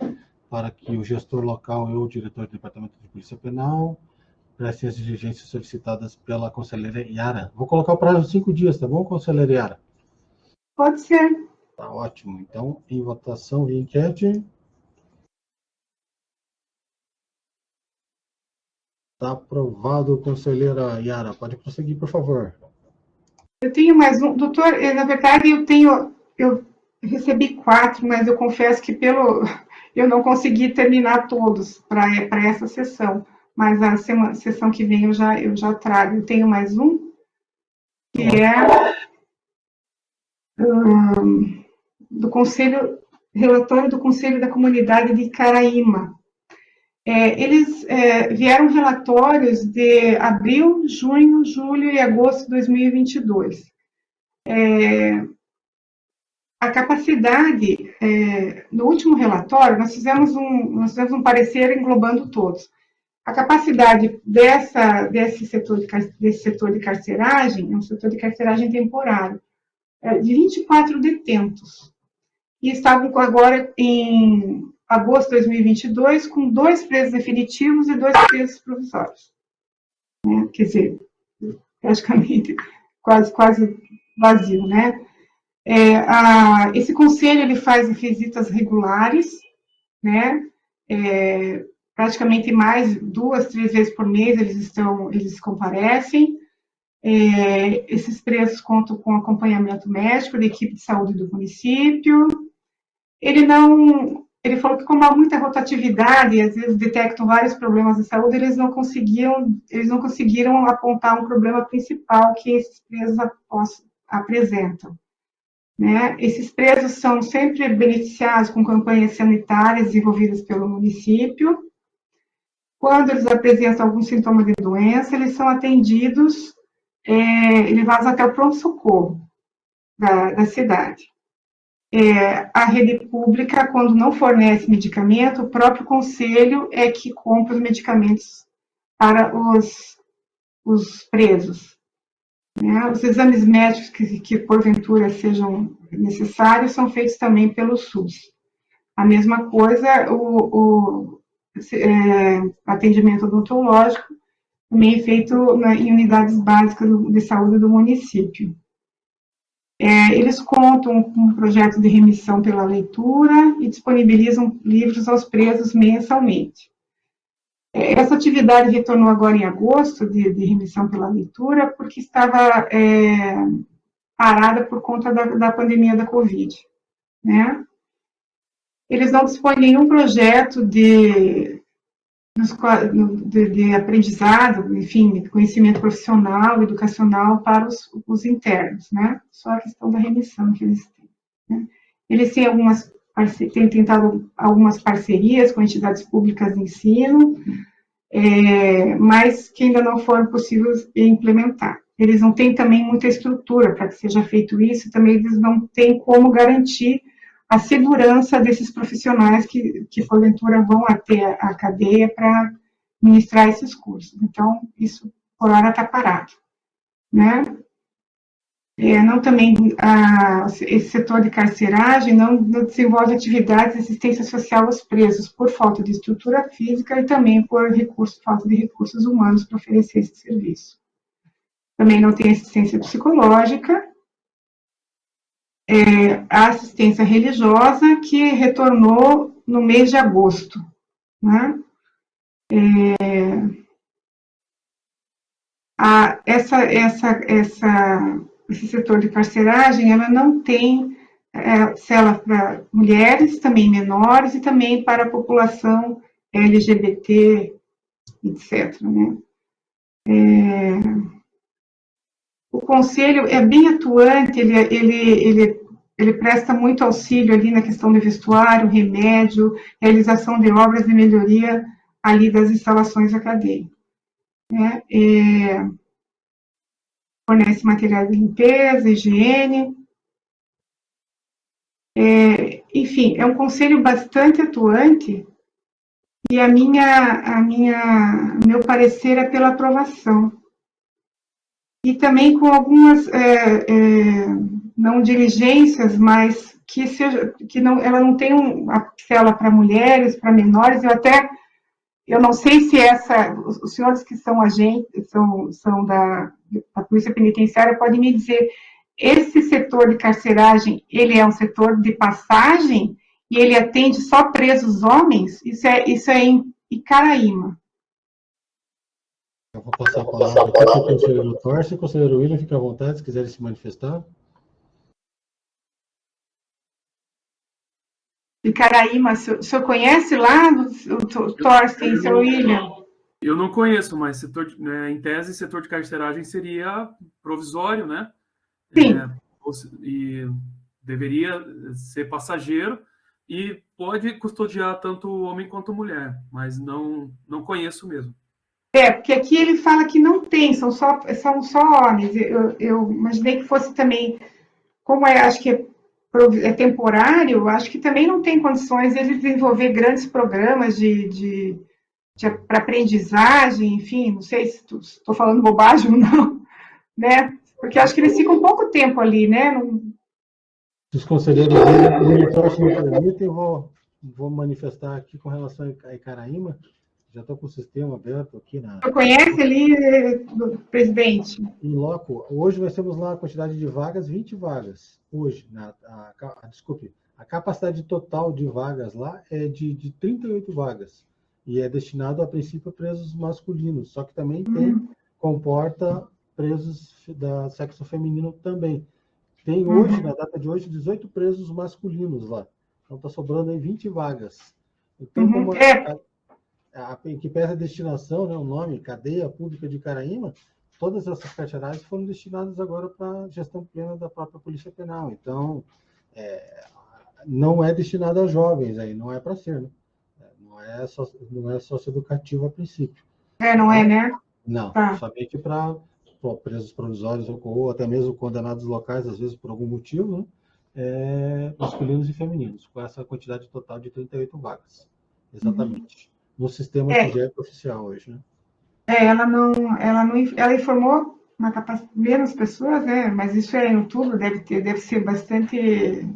para que o gestor local e o diretor do Departamento de Polícia Penal prestem as diligências solicitadas pela conselheira Yara. Vou colocar o prazo de 5 dias, tá bom, conselheira Yara? Pode ser. Tá ótimo. Então, em votação via enquete. Está aprovado, conselheira Yara. Pode prosseguir, por favor. Eu tenho mais um. Doutor, na verdade, eu recebi 4, mas eu confesso que eu não consegui terminar todos para essa sessão. Mas a sessão que vem eu já trago. Eu tenho mais um, que do Conselho, relatório do Conselho da Comunidade de Caraíma. Eles vieram relatórios de abril, junho, julho e agosto de 2022. A capacidade, no último relatório, nós fizemos um parecer englobando todos. A capacidade desse setor de carceragem, é um setor de carceragem temporário, de 24 detentos. E estavam agora, em agosto de 2022, com 2 presos definitivos e 2 presos provisórios. Quer dizer, praticamente quase vazio, né? Esse conselho ele faz visitas regulares, né? Praticamente mais 2, 3 vezes por mês eles comparecem. Esses presos contam com acompanhamento médico da equipe de saúde do município. Ele falou que como há muita rotatividade e às vezes detectam vários problemas de saúde, eles não conseguiram apontar um problema principal que esses presos apresentam. Né? Esses presos são sempre beneficiados com campanhas sanitárias desenvolvidas pelo município. Quando eles apresentam algum sintoma de doença, eles são atendidos e levados até o pronto-socorro da cidade. A rede pública, quando não fornece medicamento, o próprio conselho é que compra os medicamentos para os presos. Né? Os exames médicos que porventura sejam necessários são feitos também pelo SUS. A mesma coisa, o atendimento odontológico também é feito em unidades básicas de saúde do município. Eles contam com um projeto de remissão pela leitura e disponibilizam livros aos presos mensalmente. Essa atividade retornou agora em agosto, de remissão pela leitura, porque estava parada por conta da pandemia da Covid, né? Eles não dispõem de nenhum projeto de aprendizado, enfim, de conhecimento profissional, educacional para os internos, né? Só a questão da remissão que eles têm, né? Eles têm têm tentado algumas parcerias com entidades públicas de ensino, mas que ainda não foram possíveis implementar. Eles não têm também muita estrutura para que seja feito isso, também eles não têm como garantir a segurança desses profissionais que porventura vão até a cadeia para ministrar esses cursos. Então, isso, por hora, está parado, né? Não também, esse setor de carceragem não desenvolve atividades de assistência social aos presos por falta de estrutura física e também por falta de recursos humanos para oferecer esse serviço. Também não tem assistência psicológica, a assistência religiosa, que retornou no mês de agosto, né? Esse setor de carceragem, ela não tem cela para mulheres, também menores, e também para a população LGBT, etc., né? O conselho é bem atuante, ele presta muito auxílio ali na questão do vestuário, remédio, realização de obras de melhoria ali das instalações da cadeia, né? Fornece material de limpeza, higiene, enfim, é um conselho bastante atuante e meu parecer é pela aprovação. E também com algumas não diligências, mas ela não tem uma cela para mulheres, para menores. Eu não sei se os senhores que são agentes, são da Polícia Penitenciária, podem me dizer, esse setor de carceragem, ele é um setor de passagem e ele atende só presos homens? Isso é em Icaraíma. Eu vou passar a palavra aqui para o conselheiro Torce e o conselheiro William, fique à vontade, se quiserem se manifestar. Icaraíma, o senhor conhece lá, o Torsten, seu William? Eu não conheço, mas em tese, setor de carceragem seria provisório, né? Sim. E deveria ser passageiro e pode custodiar tanto homem quanto mulher, mas não conheço mesmo. Porque aqui ele fala que não tem, são só homens. Eu imaginei que fosse também, como acho que é temporário, acho que também não tem condições de desenvolver grandes programas para aprendizagem, enfim, não sei se estou falando bobagem ou não, né? Porque acho que eles ficam pouco tempo ali, né? Se os conselheiros William Torce me permitem, eu vou manifestar aqui com relação a Icaraíma. Já estou com o sistema aberto aqui na... Você conhece ali, presidente? Em loco, hoje nós temos lá a quantidade de vagas, 20 vagas. Hoje, desculpe, a capacidade total de vagas lá é de 38 vagas. E é destinado, a princípio, a presos masculinos. Só que também comporta presos da sexo feminino também. Tem hoje, na data de hoje, 18 presos masculinos lá. Então está sobrando aí 20 vagas. Então, como que pesa a destinação, né, o nome, Cadeia Pública de Icaraíma, todas essas carcerais foram destinadas agora para a gestão plena da própria Polícia Penal. Então, não é destinado a jovens aí, não é para ser, né? Não é socioeducativo a princípio. Não é, né? Não, somente para presos provisórios ou até mesmo condenados locais, às vezes por algum motivo, né? Masculinos e femininos, com essa quantidade total de 38 vagas. Exatamente. No sistema que já é oficial hoje, né? Ela informou menos pessoas, né? Mas isso é em outubro, deve ser bastante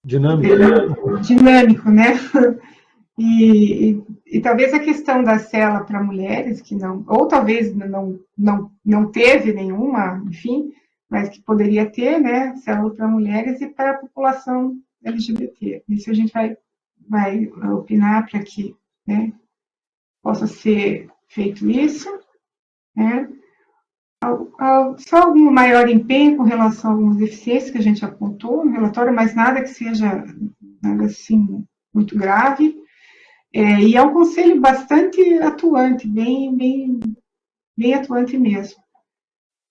dinâmico, né? E talvez a questão da cela para mulheres, que não, ou talvez não teve nenhuma, enfim, mas que poderia ter, né? Cela para mulheres e para a população LGBT. Isso a gente vai opinar para que, né, possa ser feito isso, né? Só algum maior empenho com relação a algumas deficiências que a gente apontou no relatório, mas nada que seja nada assim muito grave. E é um conselho bastante atuante, bem atuante mesmo.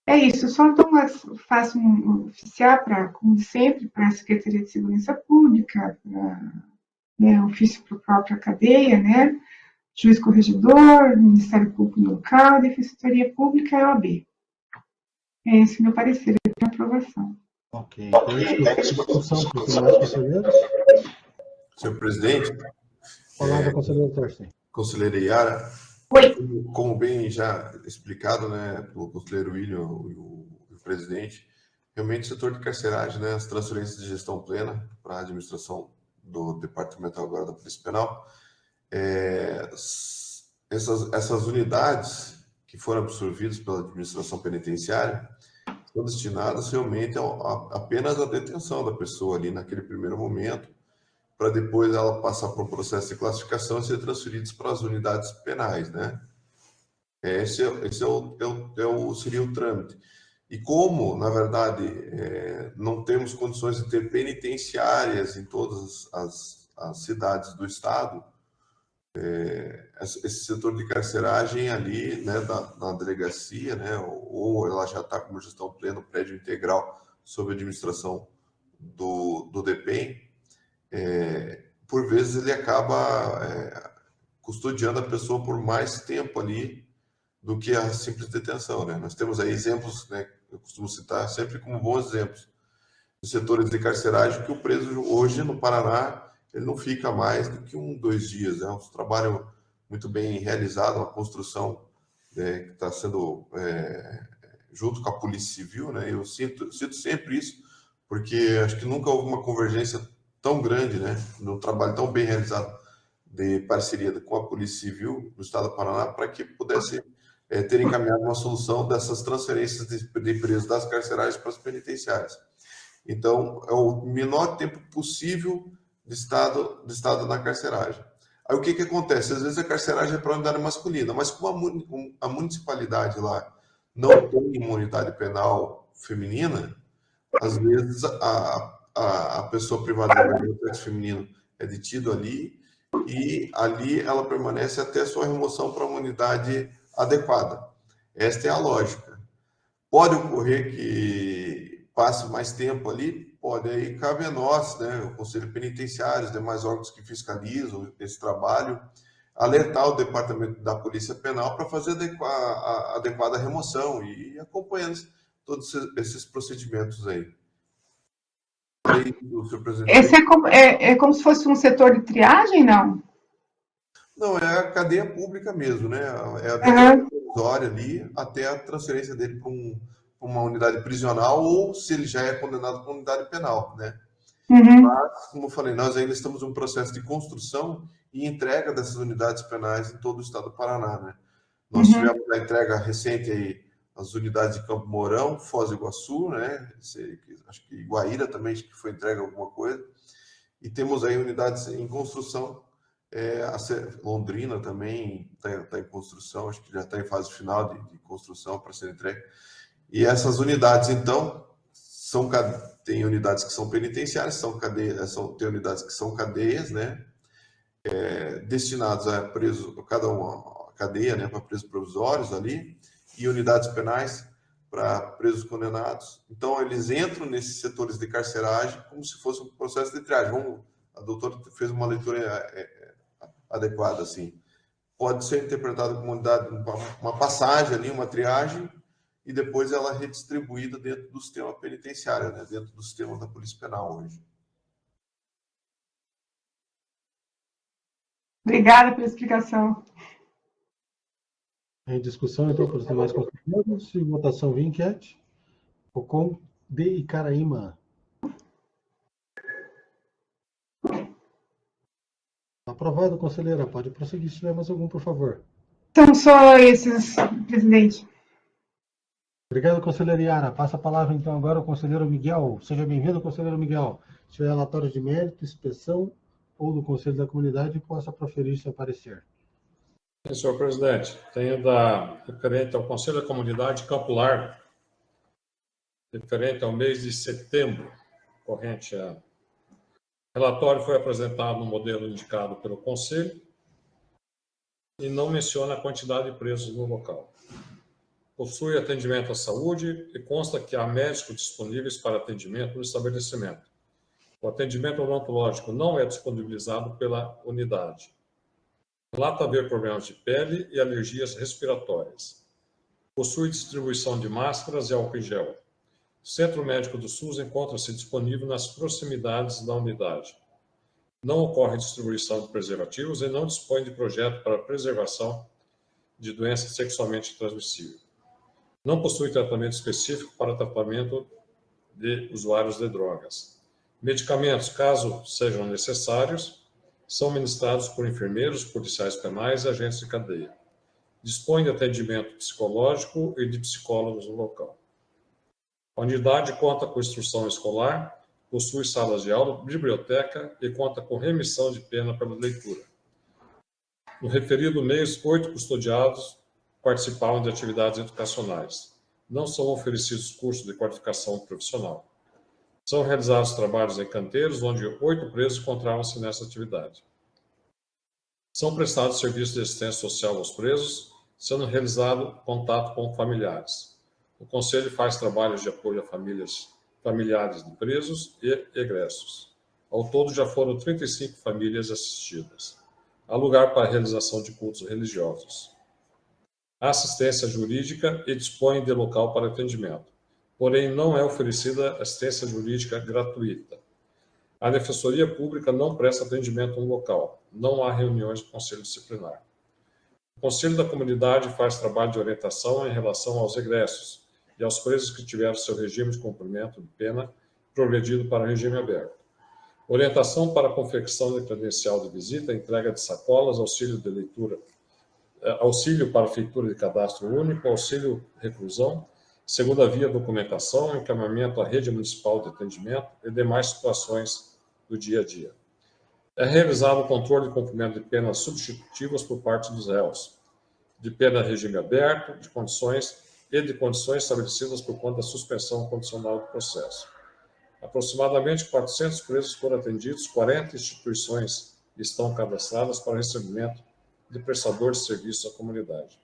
É isso, só então faço um oficial, como sempre, para a Secretaria de Segurança Pública, para ofício para a própria cadeia, né? Juiz corregedor, Ministério Público Local, Defensoria Pública e OAB. É esse o meu parecer, para aprovação. Ok, tem discussão para os demais conselheiros? Senhor presidente, Palavra, conselheiro Thorsten. conselheira Yara, Oi. como bem já explicado, né, pelo conselheiro William e o presidente, realmente o setor de carceragem, né, as transferências de gestão plena para a administração do departamento agora da Polícia Penal, essas unidades que foram absorvidas pela administração penitenciária são destinadas realmente apenas à detenção da pessoa ali naquele primeiro momento, para depois ela passar por um processo de classificação e ser transferidos para as unidades penais, né? Esse seria o trâmite. E como, na verdade, não temos condições de ter penitenciárias em todas as cidades do estado, esse setor de carceragem ali, né, na delegacia, né, ou ela já está como gestão plena, prédio integral sob administração do DEPEN, por vezes ele acaba custodiando a pessoa por mais tempo ali do que a simples detenção, né? Nós temos aí exemplos, né, eu costumo citar sempre como bons exemplos, de setores de carceragem que o preso hoje no Paraná, ele não fica mais do que 2 dias, é um trabalho muito bem realizado, uma construção que está sendo junto com a Polícia Civil, né? Eu sinto sempre isso, porque acho que nunca houve uma convergência tão grande, né, num trabalho tão bem realizado de parceria com a Polícia Civil no estado do Paraná, para que pudesse ter encaminhado uma solução dessas transferências de presos das carcerárias para as penitenciárias. Então, é o menor tempo possível de estado na carceragem. Aí o que acontece? Às vezes a carceragem é para a unidade masculina, mas como a municipalidade lá não tem imunidade penal feminina, às vezes a pessoa privada da liberdade do sexo feminino é detida ali, e ali ela permanece até sua remoção para uma unidade adequada. Esta é a lógica. Pode ocorrer que passe mais tempo ali, pode, aí cabe a nós, né, o Conselho Penitenciário, os demais órgãos que fiscalizam esse trabalho, alertar o Departamento da Polícia Penal para fazer a adequada remoção e acompanhando todos esses procedimentos aí. Esse é como se fosse um setor de triagem, não? Não, é a cadeia pública mesmo, né? É a detenção provisória ali, até a transferência dele para uma unidade prisional, ou se ele já é condenado para uma unidade penal, né? Mas, como eu falei, nós ainda estamos em um processo de construção e entrega dessas unidades penais em todo o estado do Paraná, né? Nós tivemos a entrega recente aí, as unidades de Campo Mourão, Foz do Iguaçu, né? Acho que Guaíra também, acho que foi entregue alguma coisa. E temos aí unidades em construção. Londrina também está em construção, acho que já está em fase final de construção para ser entregue. E essas unidades, então, tem unidades que são penitenciárias, tem unidades que são cadeias, né? Destinadas a presos, cada uma cadeia, né, para presos provisórios ali, e unidades penais para presos condenados. Então, eles entram nesses setores de carceragem como se fosse um processo de triagem. A doutora fez uma leitura adequada, assim. Pode ser interpretado como uma passagem ali, uma triagem, e depois ela é redistribuída dentro do sistema penitenciário, né, dentro do sistema da Polícia Penal hoje. Obrigada pela explicação. Em discussão, então, para os demais conselheiros, e votação via enquete. Cocom de Icaraíma. Aprovado, conselheira. Pode prosseguir se tiver mais algum, por favor. São só esses, presidente. Obrigado, conselheira Yara. Passa a palavra, então, agora ao conselheiro Miguel. Seja bem-vindo, conselheiro Miguel. Se tiver relatório de mérito, inspeção ou do Conselho da Comunidade, possa proferir seu parecer. Senhor presidente, tenho referente ao Conselho da Comunidade Campo Largo, referente ao mês de setembro, corrente ano. O relatório foi apresentado no modelo indicado pelo Conselho e não menciona a quantidade de presos no local. Possui atendimento à saúde e consta que há médicos disponíveis para atendimento no estabelecimento. O atendimento odontológico não é disponibilizado pela unidade. Relata haver problemas de pele e alergias respiratórias. Possui distribuição de máscaras e álcool em gel. O Centro Médico do SUS encontra-se disponível nas proximidades da unidade. Não ocorre distribuição de preservativos e não dispõe de projeto para preservação de doença sexualmente transmissível. Não possui tratamento específico para tratamento de usuários de drogas. Medicamentos, caso sejam necessários, são ministrados por enfermeiros, policiais penais e agentes de cadeia. Dispõe de atendimento psicológico e de psicólogos no local. A unidade conta com instrução escolar, possui salas de aula, biblioteca e conta com remissão de pena pela leitura. No referido mês, 8 custodiados participaram de atividades educacionais. Não são oferecidos cursos de qualificação profissional. São realizados trabalhos em canteiros, onde 8 presos encontravam-se nessa atividade. São prestados serviços de assistência social aos presos, sendo realizado contato com familiares. O Conselho faz trabalhos de apoio a familiares de presos e egressos. Ao todo, já foram 35 famílias assistidas. Há lugar para a realização de cultos religiosos. Há assistência jurídica e dispõe de local para atendimento. Porém, não é oferecida assistência jurídica gratuita. A Defensoria Pública não presta atendimento no local. Não há reuniões do Conselho Disciplinar. O Conselho da Comunidade faz trabalho de orientação em relação aos egressos e aos presos que tiveram seu regime de cumprimento de pena progredido para regime aberto. Orientação para a confecção de credencial de visita, entrega de sacolas, auxílio de leitura, auxílio para a feitura de cadastro único, auxílio reclusão, segunda via documentação, encaminhamento à rede municipal de atendimento e demais situações do dia a dia. É realizado o controle de cumprimento de penas substitutivas por parte dos réus, de pena regime aberto, de condições estabelecidas por conta da suspensão condicional do processo. Aproximadamente 400 presos foram atendidos, 40 instituições estão cadastradas para recebimento de prestador de serviço à comunidade.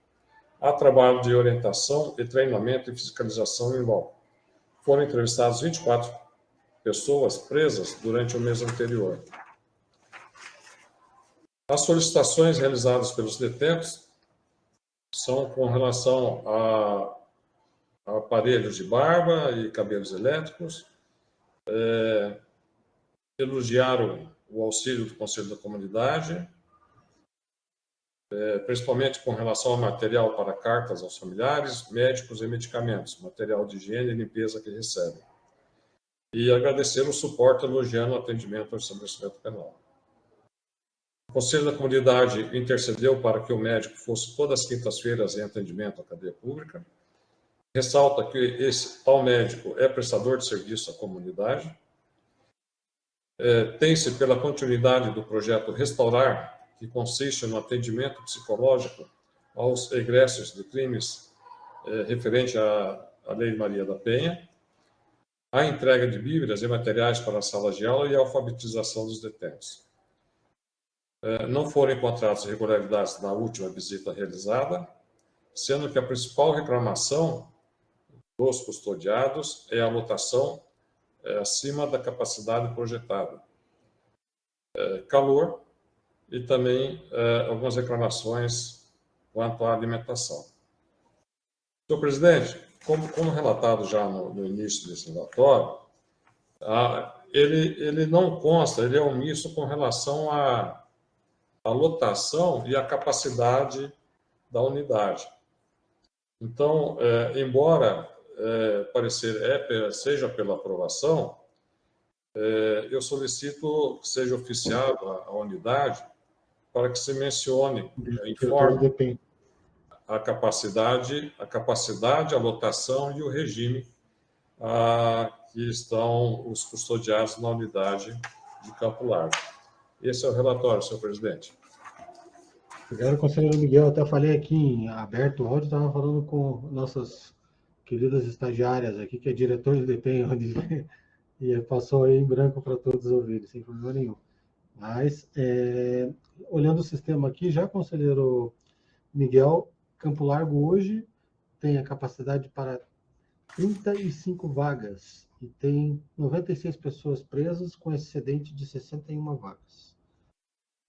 Há trabalho de orientação e treinamento e fiscalização em loco. Foram entrevistadas 24 pessoas presas durante o mês anterior. As solicitações realizadas pelos detentos são com relação a aparelhos de barba e cabelos elétricos, elogiaram o auxílio do Conselho da Comunidade, principalmente com relação ao material para cartas aos familiares, médicos e medicamentos, material de higiene e limpeza que recebem. E agradeceram o suporte elogiando o atendimento ao estabelecimento penal. O Conselho da Comunidade intercedeu para que o médico fosse todas as quintas-feiras em atendimento à cadeia pública. Ressalta que esse tal médico é prestador de serviço à comunidade. Tem-se pela continuidade do projeto Restaurar, que consiste no atendimento psicológico aos egressos de crimes referente à Lei Maria da Penha, a entrega de bíblias e materiais para a sala de aula e a alfabetização dos detentos. Não foram encontradas irregularidades na última visita realizada, sendo que a principal reclamação dos custodiados é a lotação acima da capacidade projetada. Calor e também algumas reclamações quanto à alimentação. Senhor presidente, como relatado já no início desse relatório, ele não consta, ele é omisso com relação à lotação e à capacidade da unidade. Então, embora parecer seja pela aprovação, eu solicito que seja oficiado a unidade para que se mencione, informe a capacidade, a lotação e o regime que estão os custodiados na unidade de Campo Largo. Esse é o relatório, senhor presidente. Obrigado, conselheiro Miguel. Até falei aqui em aberto o áudio, estava falando com nossas queridas estagiárias aqui, que é diretor de DP, e passou aí em branco para todos ouvirem, sem problema nenhum. Mas, olhando o sistema aqui, já, conselheiro Miguel, Campo Largo hoje tem a capacidade para 35 vagas e tem 96 pessoas presas com excedente de 61 vagas.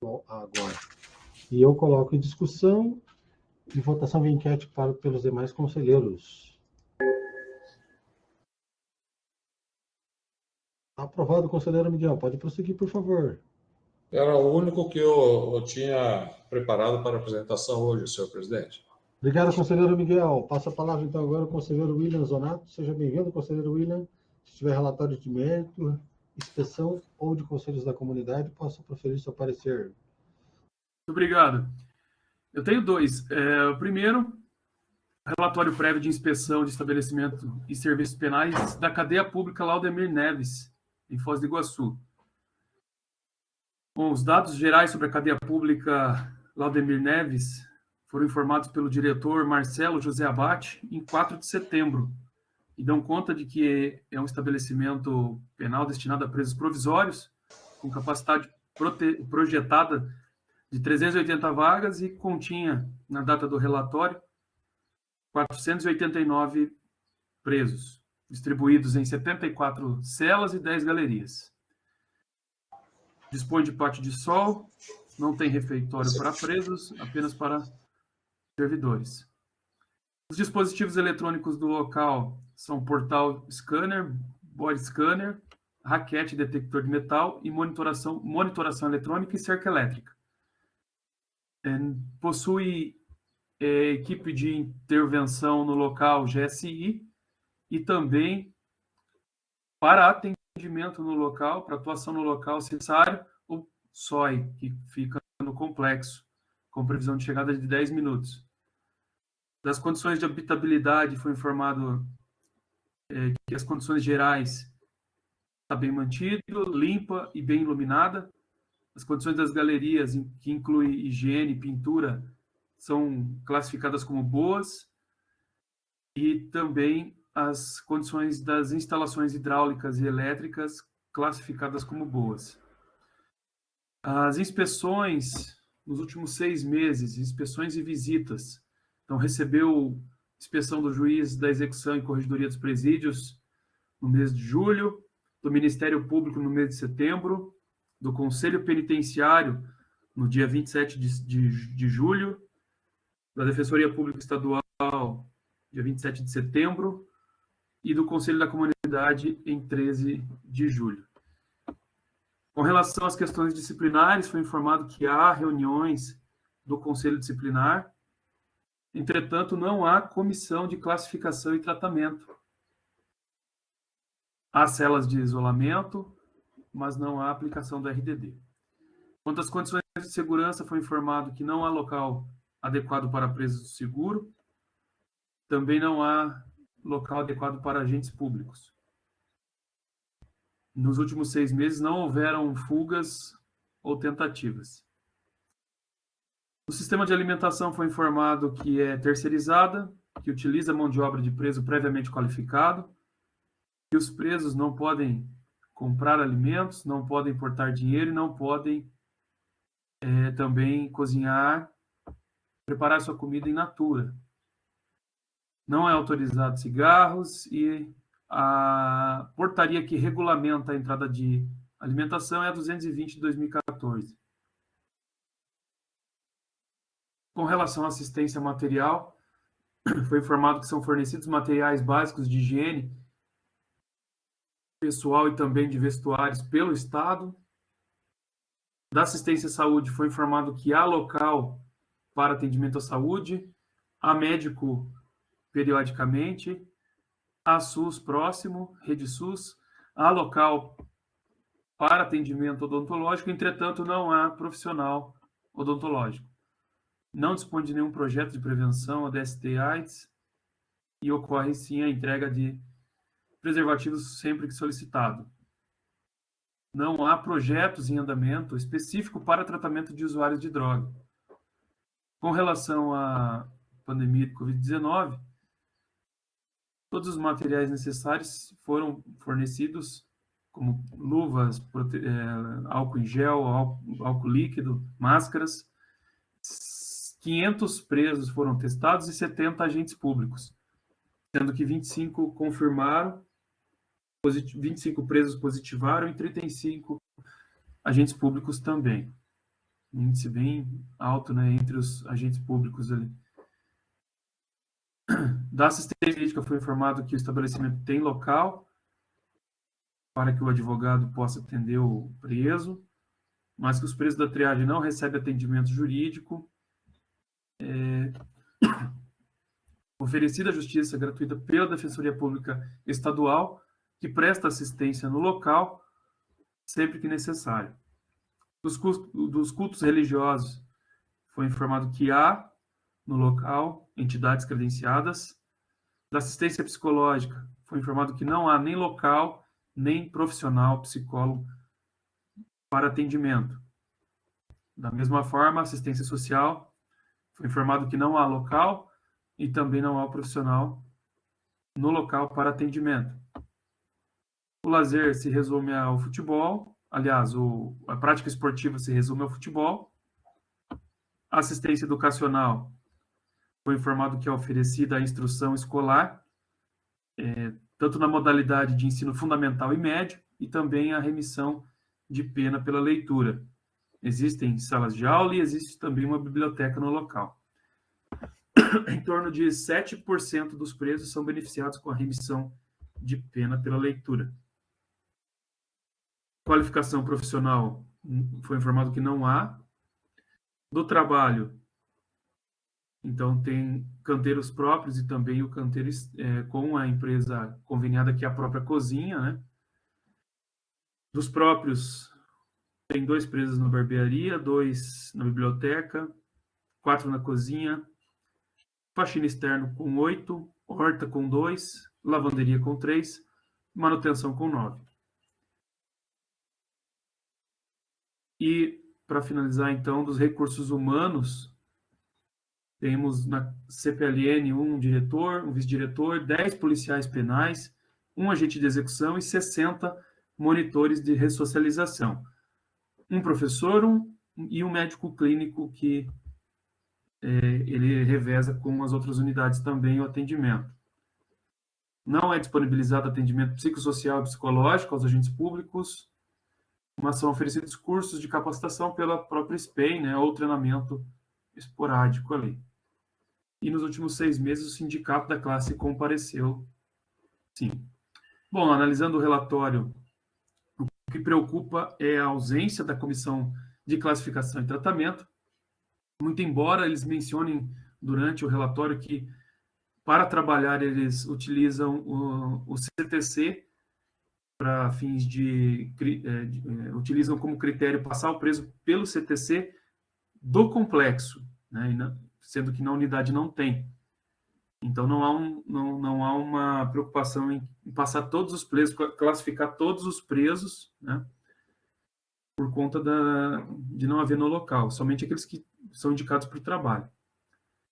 Bom, agora. E eu coloco em discussão e votação via enquete pelos demais conselheiros. Aprovado, conselheiro Miguel. Pode prosseguir, por favor. Era o único que eu tinha preparado para a apresentação hoje, senhor presidente. Obrigado, conselheiro Miguel. Passa a palavra, então, agora ao conselheiro William Zonato. Seja bem-vindo, conselheiro William. Se tiver relatório de mérito, inspeção ou de conselhos da comunidade, possa proferir seu parecer. Muito obrigado. Eu tenho dois. O primeiro, relatório prévio de inspeção de estabelecimento e serviços penais da cadeia pública Laudemir Neves, em Foz do Iguaçu. Bom, os dados gerais sobre a cadeia pública Laudemir Neves foram informados pelo diretor Marcelo José Abate em 4 de setembro e dão conta de que é um estabelecimento penal destinado a presos provisórios, com capacidade projetada de 380 vagas e continha, na data do relatório, 489 presos, distribuídos em 74 celas e 10 galerias. Dispõe de pátio de sol, não tem refeitório para presos, apenas para servidores. Os dispositivos eletrônicos do local são portal scanner, body scanner, raquete detector de metal e monitoração eletrônica e cerca elétrica. Possui equipe de intervenção no local GSI e também para atendimento no local, para atuação no local, se necessário, o SOI, que fica no complexo, com previsão de chegada de 10 minutos. Das condições de habitabilidade, foi informado que as condições gerais está bem mantido, limpa e bem iluminada. As condições das galerias, que inclui higiene e pintura, são classificadas como boas. E também as condições das instalações hidráulicas e elétricas classificadas como boas. As inspeções nos últimos 6 meses, inspeções e visitas. Então, recebeu inspeção do juiz da execução e corregedoria dos presídios no mês de julho, do Ministério Público no mês de setembro, do Conselho Penitenciário no dia 27 de julho, da Defensoria Pública Estadual dia 27 de setembro, e do Conselho da Comunidade em 13 de julho. Com relação às questões disciplinares, foi informado que há reuniões do Conselho Disciplinar, entretanto, não há comissão de classificação e tratamento. Há celas de isolamento, mas não há aplicação do RDD. Quanto às condições de segurança, foi informado que não há local adequado para presos seguro, também não há local adequado para agentes públicos. Nos últimos 6 meses não houveram fugas ou tentativas. O sistema de alimentação foi informado que é terceirizada, que utiliza mão de obra de preso previamente qualificado, que os presos não podem comprar alimentos, não podem portar dinheiro e não podem também cozinhar, preparar sua comida in natura. Não é autorizado cigarros e a portaria que regulamenta a entrada de alimentação é a 220 de 2014. Com relação à assistência material, foi informado que são fornecidos materiais básicos de higiene pessoal e também de vestuários pelo Estado. Da assistência à saúde, foi informado que há local para atendimento à saúde, há médico periodicamente, há SUS próximo, rede SUS, há local para atendimento odontológico, entretanto, não há profissional odontológico. Não dispõe de nenhum projeto de prevenção a DST/AIDS e ocorre, sim, a entrega de preservativos sempre que solicitado. Não há projetos em andamento específico para tratamento de usuários de droga. Com relação à pandemia de Covid-19, todos os materiais necessários foram fornecidos, como luvas, álcool em gel, álcool líquido, máscaras. 500 presos foram testados e 70 agentes públicos, sendo que 25 confirmaram, 25 presos positivaram e 35 agentes públicos também. Um índice bem alto, né, entre os agentes públicos ali. Da assistência jurídica foi informado que o estabelecimento tem local para que o advogado possa atender o preso, mas que os presos da triagem não recebem atendimento jurídico. Oferecida a justiça gratuita pela Defensoria Pública Estadual, que presta assistência no local, sempre que necessário. Dos cultos religiosos, foi informado que há, no local, entidades credenciadas. Da assistência psicológica, foi informado que não há nem local, nem profissional psicólogo para atendimento. Da mesma forma, assistência social, foi informado que não há local e também não há profissional no local para atendimento. O lazer se resume ao futebol, aliás, a prática esportiva se resume ao futebol. A assistência educacional, foi informado que é oferecida a instrução escolar, tanto na modalidade de ensino fundamental e médio, e também a remissão de pena pela leitura. Existem salas de aula e existe também uma biblioteca no local. Em torno de 7% dos presos são beneficiados com a remissão de pena pela leitura. Qualificação profissional, foi informado que não há. Do trabalho, então tem canteiros próprios e também o canteiro com a empresa conveniada, que é a própria cozinha, né? Dos próprios, tem 2 presos na barbearia, 2 na biblioteca, 4 na cozinha, faxina externo com 8, horta com 2, lavanderia com 3, manutenção com 9. E, para finalizar, então, dos recursos humanos, temos na CPLN um diretor, um vice-diretor, 10 policiais penais, um agente de execução e 60 monitores de ressocialização. Um professor e um médico clínico que ele reveza com as outras unidades também o atendimento. Não é disponibilizado atendimento psicossocial e psicológico aos agentes públicos, mas são oferecidos cursos de capacitação pela própria SPEI, né, ou treinamento esporádico ali. E nos últimos 6 meses o sindicato da classe compareceu, sim. Bom, analisando o relatório, o que preocupa é a ausência da comissão de classificação e tratamento, muito embora eles mencionem durante o relatório que, para trabalhar, eles utilizam o CTC para fins utilizam como critério passar o preso pelo CTC do complexo, né, sendo que na unidade não tem. Então, não há uma preocupação em passar todos os presos, classificar todos os presos, né, por conta de não haver no local, somente aqueles que são indicados para o trabalho.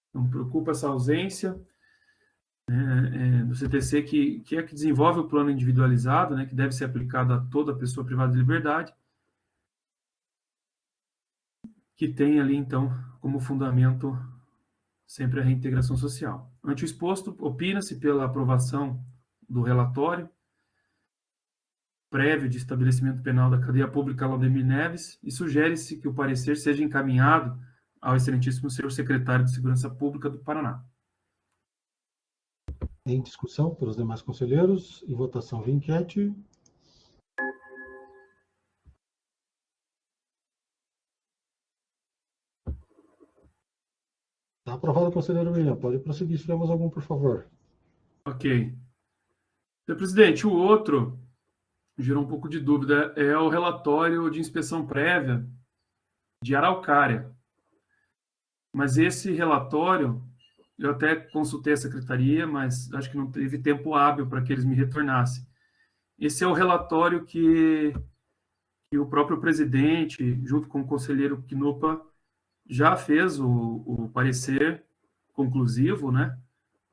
Então, preocupa essa ausência do CTC, que é que desenvolve o plano individualizado, né, que deve ser aplicado a toda pessoa privada de liberdade, que tem ali, então, como fundamento sempre a reintegração social. Ante o exposto, opina-se pela aprovação do relatório prévio de estabelecimento penal da cadeia pública Laudemir Neves e sugere-se que o parecer seja encaminhado ao excelentíssimo senhor secretário de Segurança Pública do Paraná. Em discussão pelos demais conselheiros, em votação via enquete. Está aprovado, conselheiro William. Pode prosseguir, se tivermos algum, por favor. Ok. Senhor presidente, o outro gerou um pouco de dúvida, é o relatório de inspeção prévia de Araucária. Mas esse relatório, eu até consultei a secretaria, mas acho que não teve tempo hábil para que eles me retornassem. Esse é o relatório que o próprio presidente, junto com o conselheiro Knupa, já fez o parecer conclusivo, né?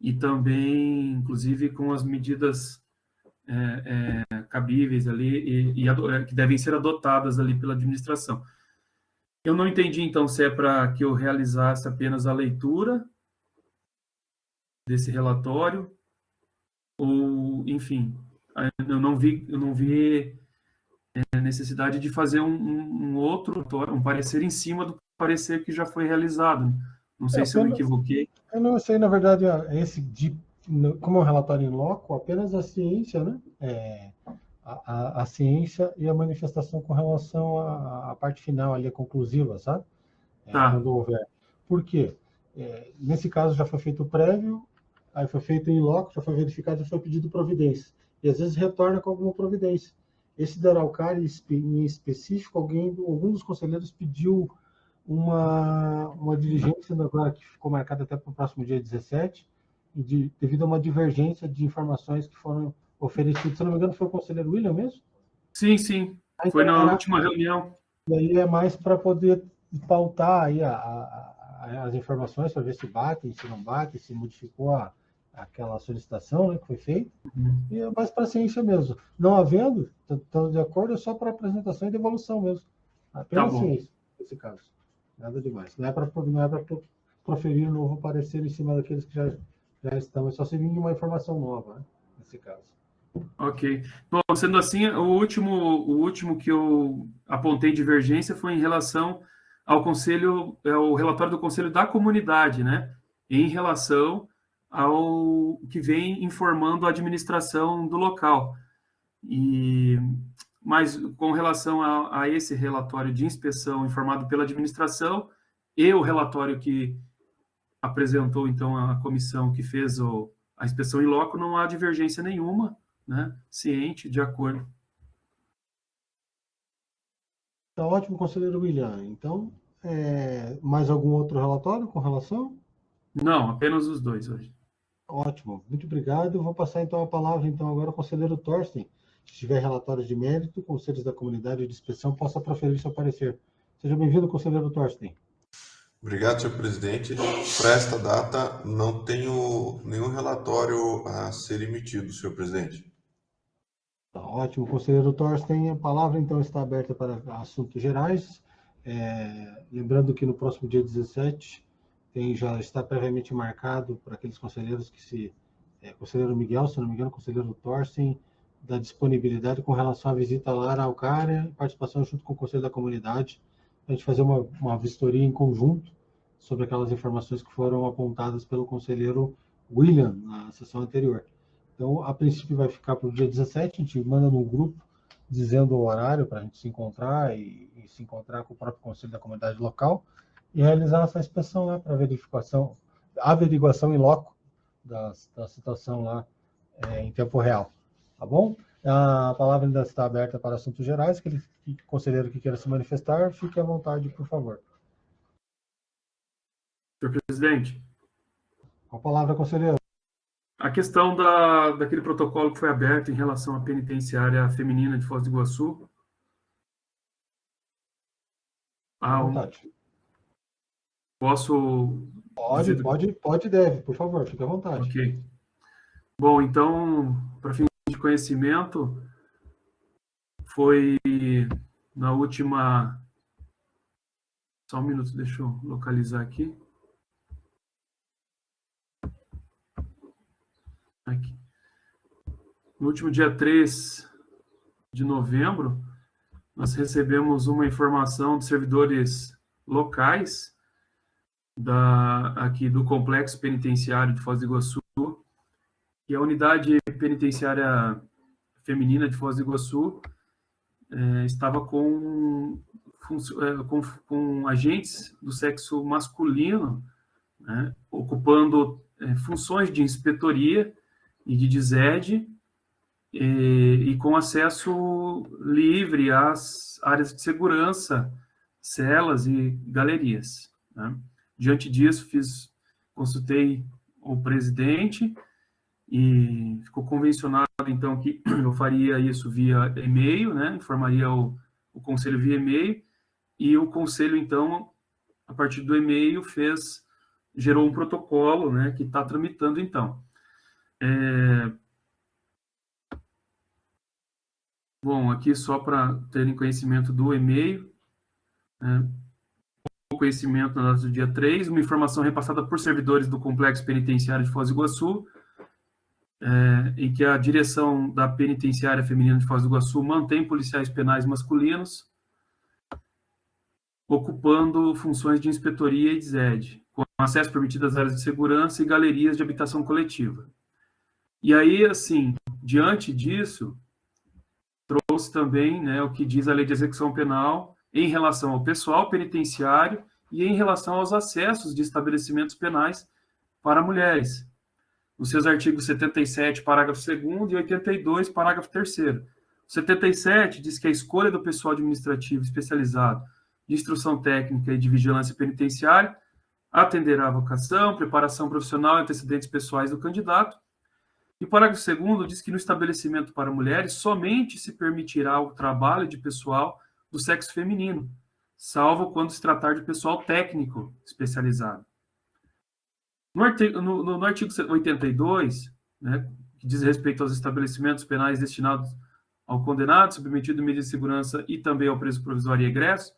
E também, inclusive, com as medidas cabíveis ali que devem ser adotadas ali pela administração. Eu não entendi, então, se é para que eu realizasse apenas a leitura desse relatório ou, enfim, eu não vi necessidade de fazer um outro, um parecer em cima do parecer que já foi realizado. Não sei se eu me equivoquei. Eu não sei, na verdade, como é um relatório em loco, apenas a ciência, né? A ciência e a manifestação com relação à parte final ali, a conclusiva, sabe? Quando houver. Por quê? Nesse caso já foi feito o prévio, aí foi feito em loco, já foi verificado, já foi pedido providência. E às vezes retorna com alguma providência. Esse da Araucária, em específico, algum dos conselheiros pediu uma diligência agora que ficou marcada até para o próximo dia 17, devido a uma divergência de informações que foram oferecidas. Se não me engano, foi o conselheiro William mesmo? Sim, sim. Foi na última reunião. E aí é mais para poder pautar aí as informações, para ver se batem, se não batem, se modificou aquela solicitação, né, que foi feita. E é mais para a ciência mesmo. Não havendo, estando de acordo, é só para apresentação e devolução mesmo. Apenas ciência, nesse caso. Nada demais. Não é para proferir um novo parecer em cima daqueles que já estão. É só se vir uma nova, né, nesse caso. Ok. Bom, sendo assim, o último que eu apontei divergência foi em relação ao conselho, o relatório do Conselho da Comunidade, né? Em relação ao que vem informando a administração do local. Mas com relação a esse relatório de inspeção informado pela administração e o relatório que apresentou, então, a comissão que fez a inspeção em loco, não há divergência nenhuma, né? Ciente, de acordo. Tá ótimo, conselheiro William. Então, mais algum outro relatório com relação? Não, apenas os dois hoje. Ótimo, muito obrigado. Vou passar então a palavra agora ao conselheiro Thorsten. Se tiver relatórios de mérito, conselhos da comunidade de inspeção, possa proferir seu parecer. Seja bem-vindo, conselheiro Thorsten. Obrigado, senhor presidente. Para esta data, não tenho nenhum relatório a ser emitido, senhor presidente. Tá ótimo, conselheiro Thorsten. A palavra, então, está aberta para assuntos gerais. Lembrando que no próximo dia 17, já está previamente marcado para aqueles conselheiros conselheiro Miguel, se não me engano, conselheiro Thorsten, da disponibilidade com relação à visita lá à Araucária e participação junto com o Conselho da Comunidade, a gente fazer uma vistoria em conjunto sobre aquelas informações que foram apontadas pelo conselheiro William na sessão anterior. Então, a princípio vai ficar para o dia 17, a gente manda no grupo dizendo o horário para a gente se encontrar e se encontrar com o próprio Conselho da Comunidade local e realizar essa inspeção lá para averiguação em loco da situação lá em tempo real. Tá bom? A palavra ainda está aberta para assuntos gerais. Aquele conselheiro que queira se manifestar, fique à vontade, por favor. Senhor presidente. Com a palavra, conselheiro. A questão daquele protocolo que foi aberto em relação à penitenciária feminina de Foz do Iguaçu. À vontade. Posso... Pode e deve, por favor, fique à vontade. Ok. Bom, então, para fim de conhecimento, foi na última... Só um minuto, deixa eu localizar aqui. Aqui. No último dia 3 de novembro, nós recebemos uma informação de servidores locais aqui do Complexo Penitenciário de Foz do Iguaçu, que a Unidade Penitenciária Feminina de Foz do Iguaçu estava com agentes do sexo masculino, né, ocupando funções de inspetoria e de DISED, e com acesso livre às áreas de segurança, celas e galerias, né? Diante disso, consultei o presidente e ficou convencionado, então, que eu faria isso via e-mail, né? Informaria o conselho via e-mail, e o conselho, então, a partir do e-mail, gerou um protocolo, né, que está tramitando, então. Bom, aqui só para terem conhecimento do e-mail, né, conhecimento na data do dia 3, uma informação repassada por servidores do Complexo Penitenciário de Foz do Iguaçu, em que a direção da Penitenciária Feminina de Foz do Iguaçu mantém policiais penais masculinos, ocupando funções de inspetoria e de ZED, com acesso permitido às áreas de segurança e galerias de habitação coletiva. E aí, assim, diante disso, trouxe também, né, o que diz a Lei de Execução Penal em relação ao pessoal penitenciário e em relação aos acessos de estabelecimentos penais para mulheres, nos seus artigos 77, parágrafo 2º, e 82, parágrafo 3º. O 77 diz que a escolha do pessoal administrativo especializado de instrução técnica e de vigilância penitenciária atenderá à vocação, preparação profissional e antecedentes pessoais do candidato. E o parágrafo 2º diz que no estabelecimento para mulheres somente se permitirá o trabalho de pessoal do sexo feminino, salvo quando se tratar de pessoal técnico especializado. No artigo 82, né, que diz respeito aos estabelecimentos penais destinados ao condenado, submetido a medida de segurança e também ao preso provisório e egresso,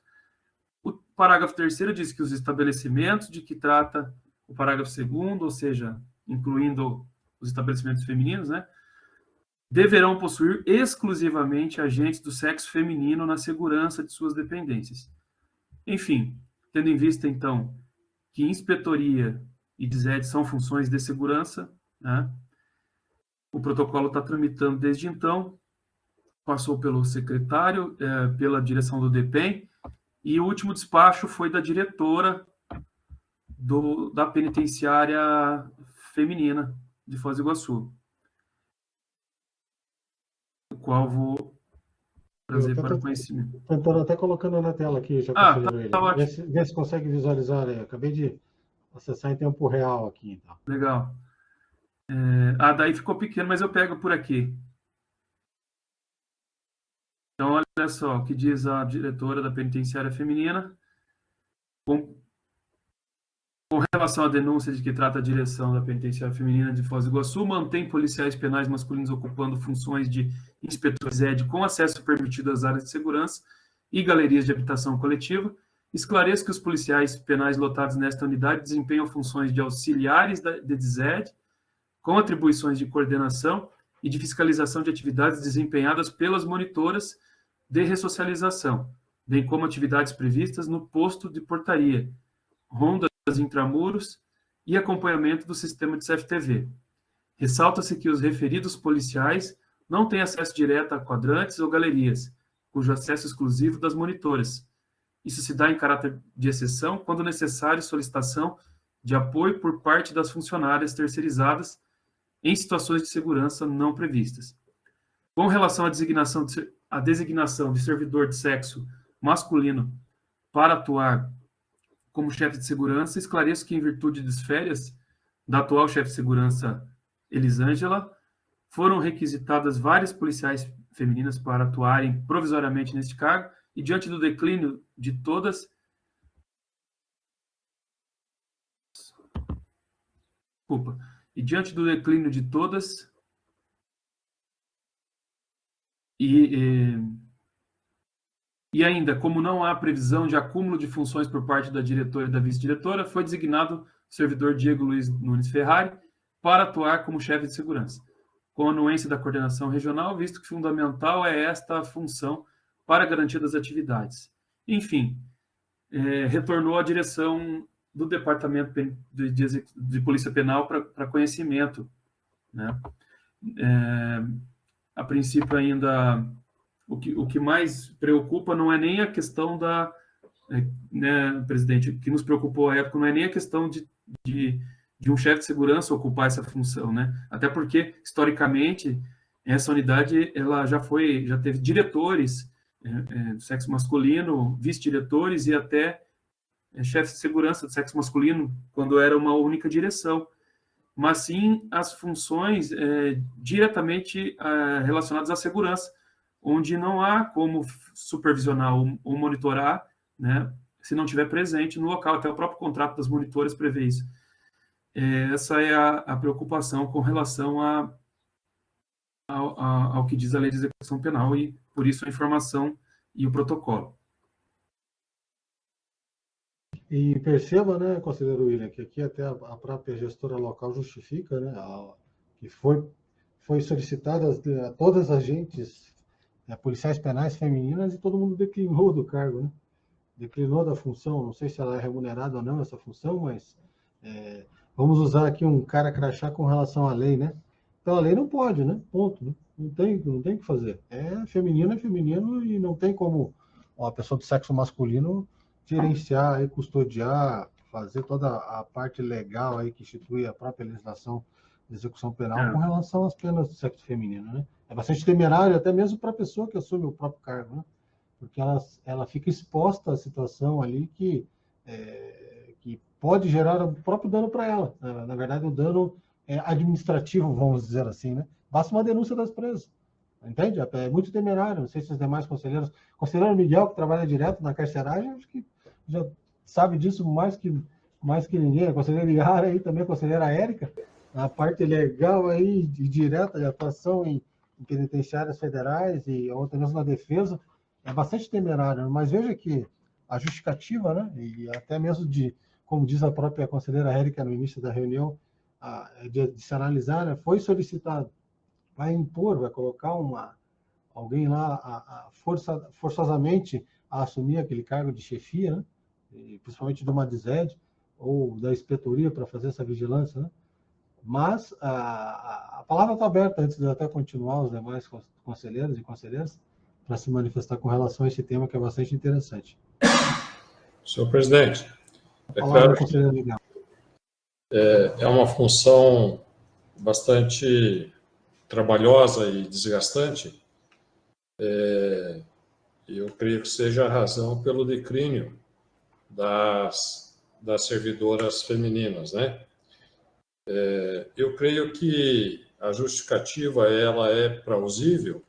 o parágrafo 3º diz que os estabelecimentos de que trata o parágrafo 2º, ou seja, incluindo os estabelecimentos femininos, né, deverão possuir exclusivamente agentes do sexo feminino na segurança de suas dependências. Enfim, tendo em vista, então, que inspetoria e DZED são funções de segurança, né, o protocolo está tramitando desde então, passou pelo secretário, pela direção do DPEM, e o último despacho foi da diretora da penitenciária feminina de Foz do Iguaçu, o qual vou trazer para o conhecimento. Estou até colocando na tela aqui, já considero ele. Tá Vê se consegue visualizar. Acabei de acessar em tempo real aqui. Então. Legal. Daí ficou pequeno, mas eu pego por aqui. Então, olha só o que diz a diretora da penitenciária feminina. Com relação à denúncia de que trata a direção da penitenciária feminina de Foz do Iguaçu, mantém policiais penais masculinos ocupando funções de inspetor ZED com acesso permitido às áreas de segurança e galerias de habitação coletiva. Esclareço que os policiais penais lotados nesta unidade desempenham funções de auxiliares de ZED, com atribuições de coordenação e de fiscalização de atividades desempenhadas pelas monitoras de ressocialização, bem como atividades previstas no posto de portaria, rondas intramuros e acompanhamento do sistema de CFTV. Ressalta-se que os referidos policiais não têm acesso direto a quadrantes ou galerias, cujo acesso exclusivo das monitoras. Isso se dá em caráter de exceção quando necessário solicitação de apoio por parte das funcionárias terceirizadas em situações de segurança não previstas. Com relação à designação de servidor de sexo masculino para atuar como chefe de segurança, esclareço que, em virtude das férias da atual chefe de segurança, Elisângela, foram requisitadas várias policiais femininas para atuarem provisoriamente neste cargo, e diante do declínio de todas... E diante do declínio de todas... E ainda, como não há previsão de acúmulo de funções por parte da diretora e da vice-diretora, foi designado o servidor Diego Luiz Nunes Ferrari para atuar como chefe de segurança, com a anuência da coordenação regional, visto que fundamental é esta função para a garantia das atividades. Enfim, retornou à direção do Departamento de Polícia Penal para conhecimento, né? A princípio ainda... O que mais preocupa não é nem a questão da... né, presidente, o que nos preocupou à época não é nem a questão de um chefe de segurança ocupar essa função, né? Até porque, historicamente, essa unidade ela já teve diretores do sexo masculino, vice-diretores e até chefes de segurança do sexo masculino, quando era uma única direção. Mas sim as funções diretamente relacionadas à segurança, onde não há como supervisionar ou monitorar, né, se não estiver presente no local. Até o próprio contrato das monitoras prevê isso. Essa é a preocupação com relação ao que diz a lei de execução penal, e por isso a informação e o protocolo. E perceba, né, conselheiro William, que aqui até a própria gestora local justifica, né, que foi solicitada a todas as agentes policiais penais femininas e todo mundo declinou do cargo, né? Declinou da função. Não sei se ela é remunerada ou não, essa função, mas vamos usar aqui um cara crachá com relação à lei, né? Então a lei não pode, né? Ponto. Né? Não tem o que fazer. É feminino e não tem como uma pessoa do sexo masculino gerenciar e custodiar, fazer toda a parte legal aí que institui a própria legislação de execução penal com relação às penas do sexo feminino, né? É bastante temerário até mesmo para a pessoa que assume o próprio cargo, né? Porque ela fica exposta à situação ali que pode gerar o próprio dano para ela. Na verdade, o dano administrativo, vamos dizer assim, né? Basta uma denúncia das presas. Entende? É muito temerário. Não sei se os demais conselheiros... Conselheiro Miguel, que trabalha direto na carceragem, acho que já sabe disso mais que ninguém. A conselheira Iara aí também, a conselheira Érica, a parte legal aí, direta de atuação em penitenciárias federais e até mesmo na defesa, é bastante temerário. Mas veja que a justificativa, né? E até mesmo como diz a própria conselheira Érica no início da reunião, de se analisar, né, foi solicitado, vai impor, vai colocar alguém lá forçosamente a assumir aquele cargo de chefia, né, principalmente de uma DISED ou da inspetoria para fazer essa vigilância, né? Mas a palavra está aberta antes de eu até continuar os demais conselheiros e conselheiras para se manifestar com relação a esse tema que é bastante interessante. Senhor presidente, Palavra, conselheiro Miguel. É uma função bastante trabalhosa e desgastante. Eu creio que seja a razão pelo declínio das servidoras femininas, né? Eu creio que a justificativa ela é plausível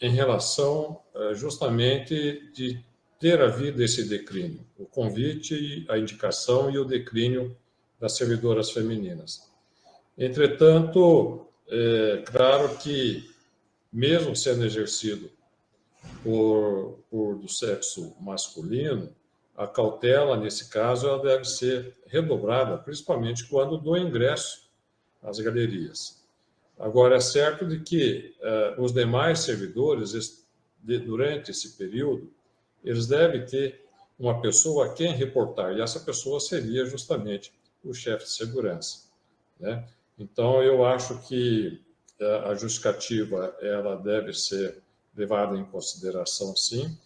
em relação justamente de ter havido esse declínio, o convite, a indicação e o declínio das servidoras femininas. Entretanto, claro que, mesmo sendo exercido por do sexo masculino, a cautela, nesse caso, ela deve ser redobrada, principalmente quando do ingresso às galerias. Agora, é certo de que os demais servidores, durante esse período, eles devem ter uma pessoa a quem reportar, e essa pessoa seria justamente o chefe de segurança, né? Então, eu acho que a justificativa ela deve ser levada em consideração, sim,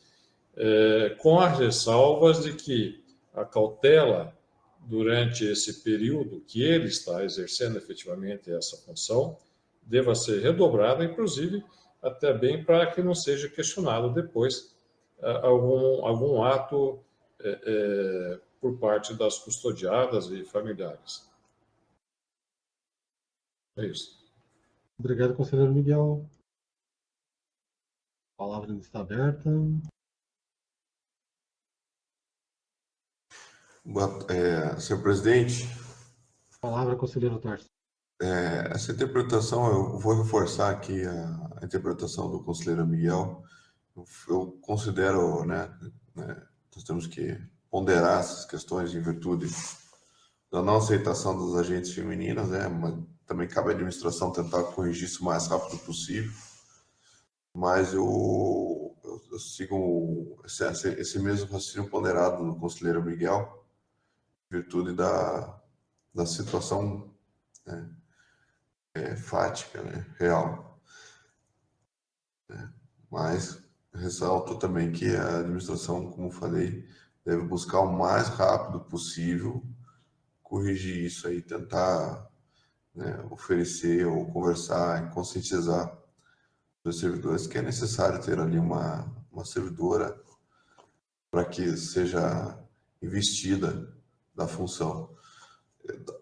com as ressalvas de que a cautela, durante esse período que ele está exercendo efetivamente essa função, deva ser redobrada, inclusive, até bem para que não seja questionado depois algum ato por parte das custodiadas e familiares. É isso. Obrigado, conselheiro Miguel. A palavra está aberta. Senhor presidente, Palavra, conselheiro Tarso. essa interpretação, eu vou reforçar aqui a interpretação do conselheiro Miguel. Eu considero, né, nós temos que ponderar essas questões em virtude da não aceitação das agentes femininas, né, mas também cabe à administração tentar corrigir isso o mais rápido possível. Mas eu sigo esse mesmo raciocínio ponderado do conselheiro Miguel, em virtude da situação, né, fática, né, real. Mas ressalto também que a administração, como falei, deve buscar o mais rápido possível corrigir isso aí, tentar, né, oferecer ou conversar e conscientizar os servidores que é necessário ter ali uma servidora para que seja investida da função.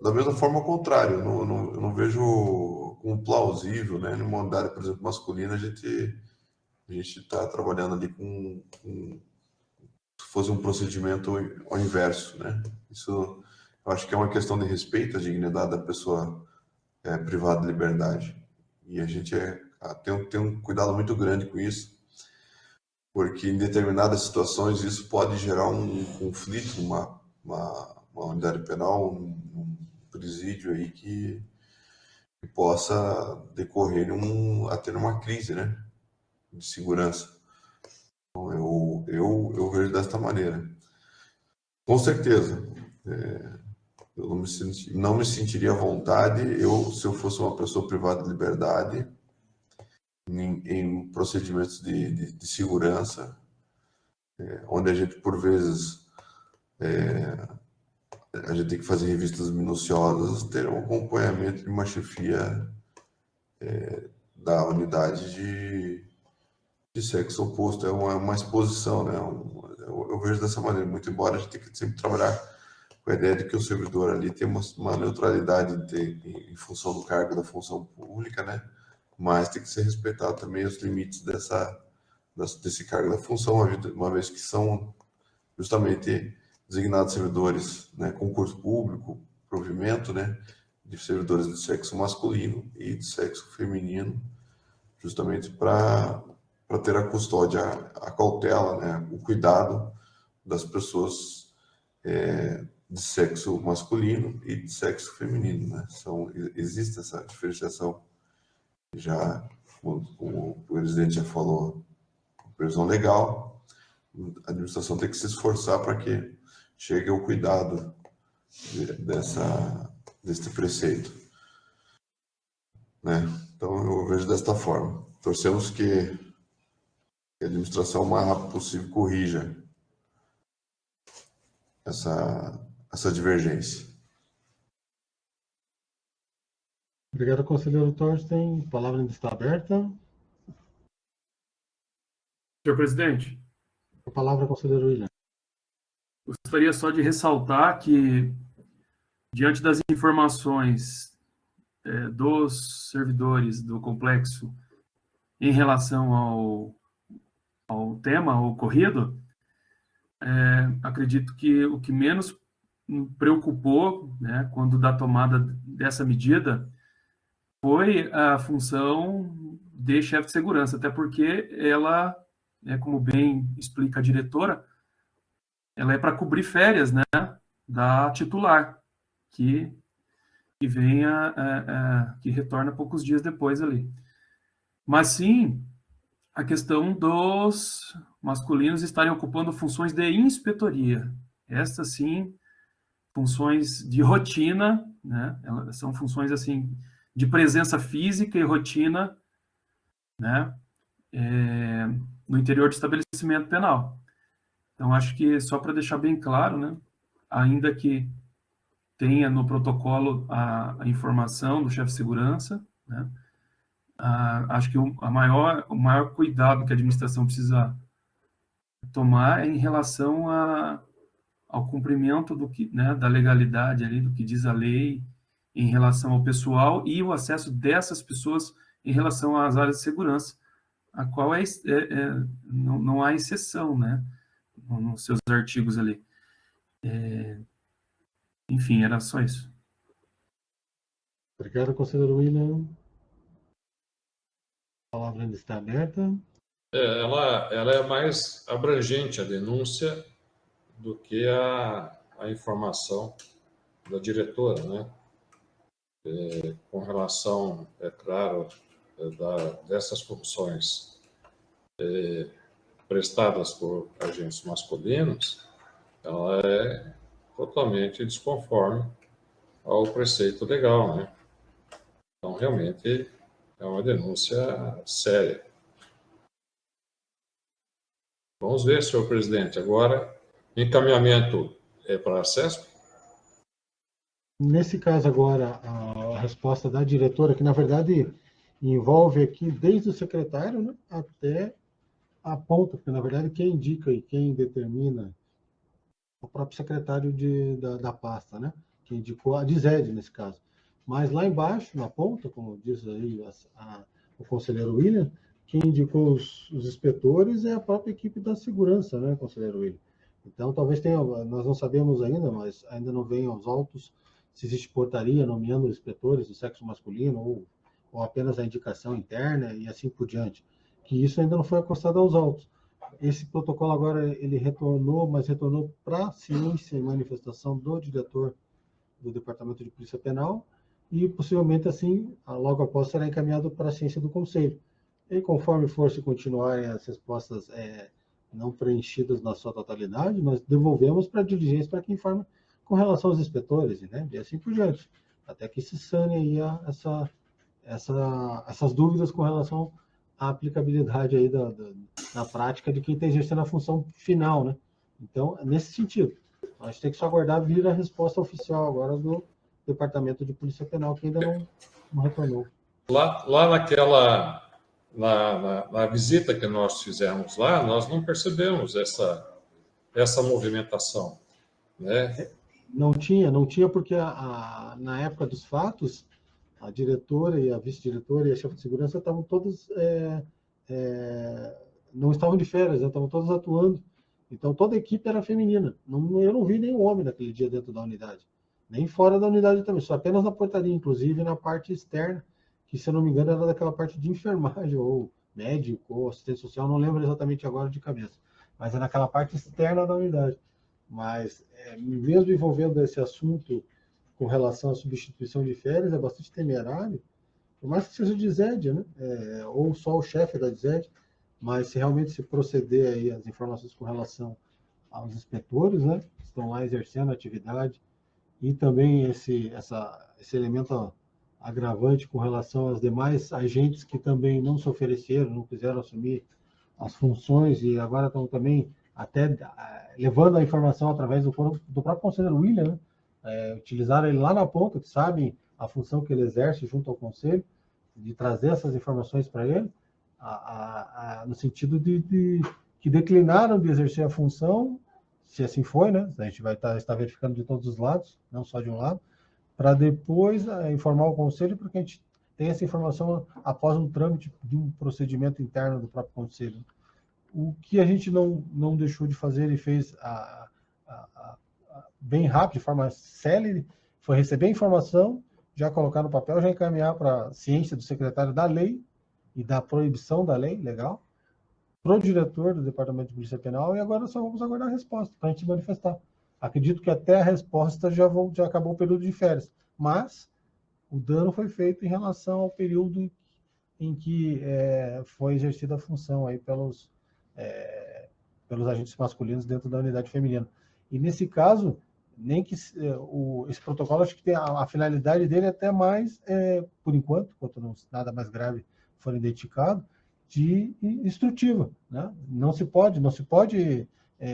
Da mesma forma, ao contrário, eu não vejo como plausível, né, no mandato, por exemplo, masculino, a gente está trabalhando ali com fosse um procedimento ao inverso, né? Isso, eu acho que é uma questão de respeito à dignidade da pessoa privada de liberdade. E a gente tem um cuidado muito grande com isso, porque em determinadas situações isso pode gerar um conflito, uma unidade penal, um presídio aí que possa decorrer até numa crise, né, de segurança. Então, eu vejo desta maneira. Com certeza, eu não me sentiria à vontade, se eu fosse uma pessoa privada de liberdade, em procedimentos de segurança, onde a gente, por vezes, a gente tem que fazer revistas minuciosas, ter um acompanhamento de uma chefia da unidade de sexo oposto. É uma exposição, né? Eu vejo dessa maneira, muito embora a gente tenha que sempre trabalhar com a ideia de que o servidor ali tem uma neutralidade em função do cargo da função pública, né? Mas tem que ser respeitado também os limites desse cargo da função, uma vez que são justamente designados servidores, né, concurso público, provimento, né, de servidores de sexo masculino e de sexo feminino, justamente para ter a custódia, a cautela, né, o cuidado das pessoas de sexo masculino e de sexo feminino, né? Existe essa diferenciação já, como o presidente já falou, previsão legal, a administração tem que se esforçar para que chegue ao cuidado desse preceito, né? Então, eu vejo desta forma. Torcemos que a administração, o mais rápido possível, corrija essa divergência. Obrigado, conselheiro Thorsten. A palavra ainda está aberta. Senhor presidente, A palavra, conselheiro William. gostaria só de ressaltar que, diante das informações dos servidores do complexo em relação ao tema ocorrido, acredito que o que menos me preocupou, né, quando da tomada dessa medida, foi a função de chefe de segurança, até porque ela, como bem explica a diretora, ela é para cobrir férias, né, da titular, que que retorna poucos dias depois ali. Mas sim a questão dos masculinos estarem ocupando funções de inspetoria. Essas sim, funções de rotina, né? Elas são funções assim de presença física e rotina, né? No interior do estabelecimento penal. Então, acho que só para deixar bem claro, né? Ainda que tenha no protocolo a informação do chefe de segurança, né? Acho que o maior cuidado que a administração precisa tomar é em relação ao cumprimento da legalidade ali, do que diz a lei em relação ao pessoal e o acesso dessas pessoas em relação às áreas de segurança, a qual não há exceção, né, nos seus artigos ali. Enfim, era só isso. Obrigado, conselheiro William. A palavra ainda está aberta. Ela é mais abrangente, a denúncia, do que a informação da diretora, né? Com relação, é claro, dessas funções prestadas por agentes masculinos, ela é totalmente desconforme ao preceito legal, né? Então, realmente, é uma denúncia séria. Vamos ver, senhor presidente. Agora, encaminhamento para acesso? Nesse caso agora, a resposta da diretora, que na verdade envolve aqui desde o secretário, né, até a ponta, porque na verdade quem indica e quem determina é o próprio secretário da pasta, né, que indicou a DISED nesse caso. Mas lá embaixo, na ponta, como diz aí o conselheiro William, quem indicou os inspetores é a própria equipe da segurança, né, conselheiro William? Então, talvez tenha, nós não sabemos ainda, mas ainda não vem aos autos se existe portaria nomeando inspetores do sexo masculino ou apenas a indicação interna e assim por diante. Que isso ainda não foi acostado aos autos. Esse protocolo agora ele retornou, mas retornou para ciência e manifestação do diretor do Departamento de Polícia Penal e possivelmente assim, logo após será encaminhado para a ciência do Conselho. E conforme for se continuarem as respostas não preenchidas na sua totalidade, nós devolvemos para a diligência para que informe com relação aos inspetores, né? E assim por diante, até que se sane aí essas dúvidas com relação à aplicabilidade aí da prática de quem está exercendo a função final, né? Então, nesse sentido, a gente tem que só aguardar vir a resposta oficial agora do Departamento de Polícia Penal, que ainda não retornou. Lá naquela... Na visita que nós fizemos lá, nós não percebemos essa movimentação, né? Não tinha porque na época dos fatos, a diretora e a vice-diretora e a chefe de segurança estavam todos não estavam de férias, né? Estavam todos atuando. Então, toda a equipe era feminina. Eu não vi nenhum homem naquele dia dentro da unidade, nem fora da unidade também, só apenas na portaria, inclusive na parte externa, que, se eu não me engano, era daquela parte de enfermagem, ou médico, ou assistente social, não lembro exatamente agora de cabeça, mas é naquela parte externa da unidade. Mas, mesmo envolvendo esse assunto com relação à substituição de férias, é bastante temerário, por mais que seja de ZED, né? Ou só o chefe da ZED, mas se realmente se proceder aí as informações com relação aos inspetores, né, que estão lá exercendo a atividade, e também esse elemento agravante com relação aos demais agentes que também não se ofereceram, não quiseram assumir as funções e agora estão também até levando a informação através do próprio conselheiro William, né? Utilizaram ele lá na ponta, que sabem a função que ele exerce junto ao conselho, de trazer essas informações para ele, no sentido de que declinaram de exercer a função, se assim foi, né? A gente vai estar verificando de todos os lados, não só de um lado, para depois informar o conselho, porque a gente tem essa informação após um trâmite de um procedimento interno do próprio conselho. O que a gente não deixou de fazer e fez bem rápido, de forma célere, foi receber a informação, já colocar no papel, já encaminhar para a ciência do secretário da lei e da proibição da lei, legal, para o diretor do Departamento de Polícia Penal, e agora só vamos aguardar a resposta para a gente manifestar. Acredito que até a resposta já acabou o período de férias, mas o dano foi feito em relação ao período em que foi exercida a função aí pelos agentes masculinos dentro da unidade feminina. E nesse caso, nem que esse protocolo, acho que tem a finalidade dele até mais, por enquanto, enquanto nada mais grave for identificado, de instrutiva, né? Não se pode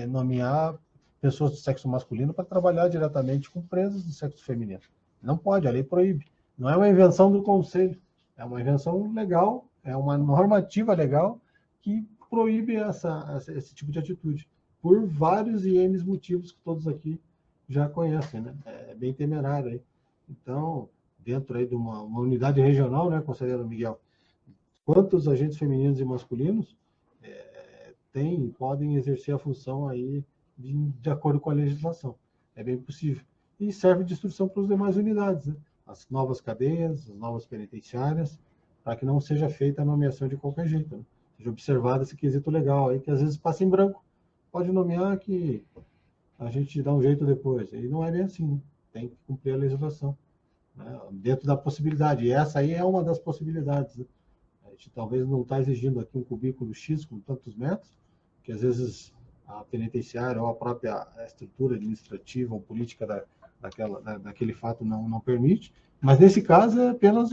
nomear pessoas do sexo masculino para trabalhar diretamente com presas do sexo feminino. Não pode, a lei proíbe. Não é uma invenção do Conselho, é uma invenção legal, é uma normativa legal que proíbe esse tipo de atitude, por vários e N motivos que todos aqui já conhecem, né? É bem temerário aí. Então, dentro aí de uma unidade regional, né, conselheiro Miguel, quantos agentes femininos e masculinos podem exercer a função aí de acordo com a legislação? É bem possível. E serve de instrução para as demais unidades, né? As novas cadeias, as novas penitenciárias, para que não seja feita a nomeação de qualquer jeito, né? Seja observado esse quesito legal aí, que às vezes passa em branco. Pode nomear que a gente dá um jeito depois. E não é bem assim, né? Tem que cumprir a legislação, né? Dentro da possibilidade. E essa aí é uma das possibilidades, né? A gente talvez não está exigindo aqui um cubículo X com tantos metros, que às vezes a penitenciária ou a própria estrutura administrativa ou política daquele fato não permite, mas nesse caso é apenas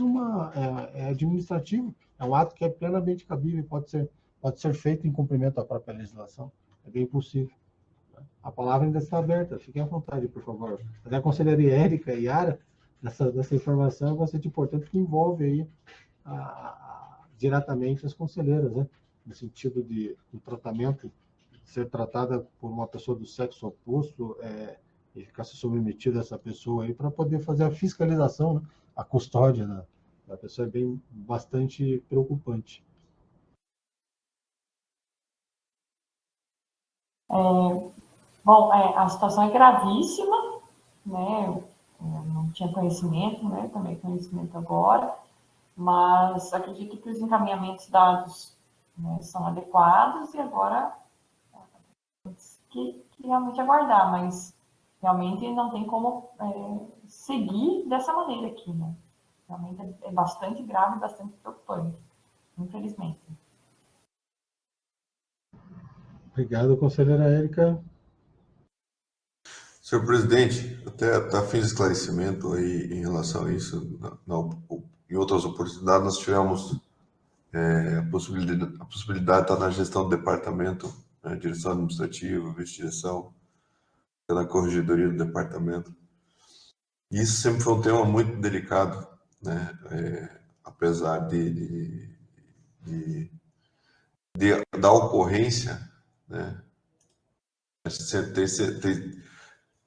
administrativo, é um ato que é plenamente cabível e pode ser feito em cumprimento à própria legislação, é bem possível. A palavra ainda está aberta, fiquem à vontade, por favor. Até a conselheira Érica e Yara, dessa informação é bastante importante, que envolve aí diretamente as conselheiras, né? No sentido de o tratamento ser tratada por uma pessoa do sexo oposto e ficar se submetida a essa pessoa aí para poder fazer a fiscalização, né? A custódia da pessoa é bastante preocupante. Bom, a situação é gravíssima, né? Eu não tinha conhecimento, né? Tomei conhecimento agora, mas acredito que os encaminhamentos dados, né, são adequados e agora que realmente aguardar, mas realmente não tem como seguir dessa maneira aqui, né? Realmente é bastante grave, bastante preocupante, infelizmente. Obrigado, conselheira Érica. Senhor presidente, até a fim de esclarecimento aí em relação a isso, em outras oportunidades nós tivemos a possibilidade de estar na gestão do departamento, né, direção administrativa, vice-direção, pela corregedoria do departamento. E isso sempre foi um tema muito delicado, né? Apesar da ocorrência, né?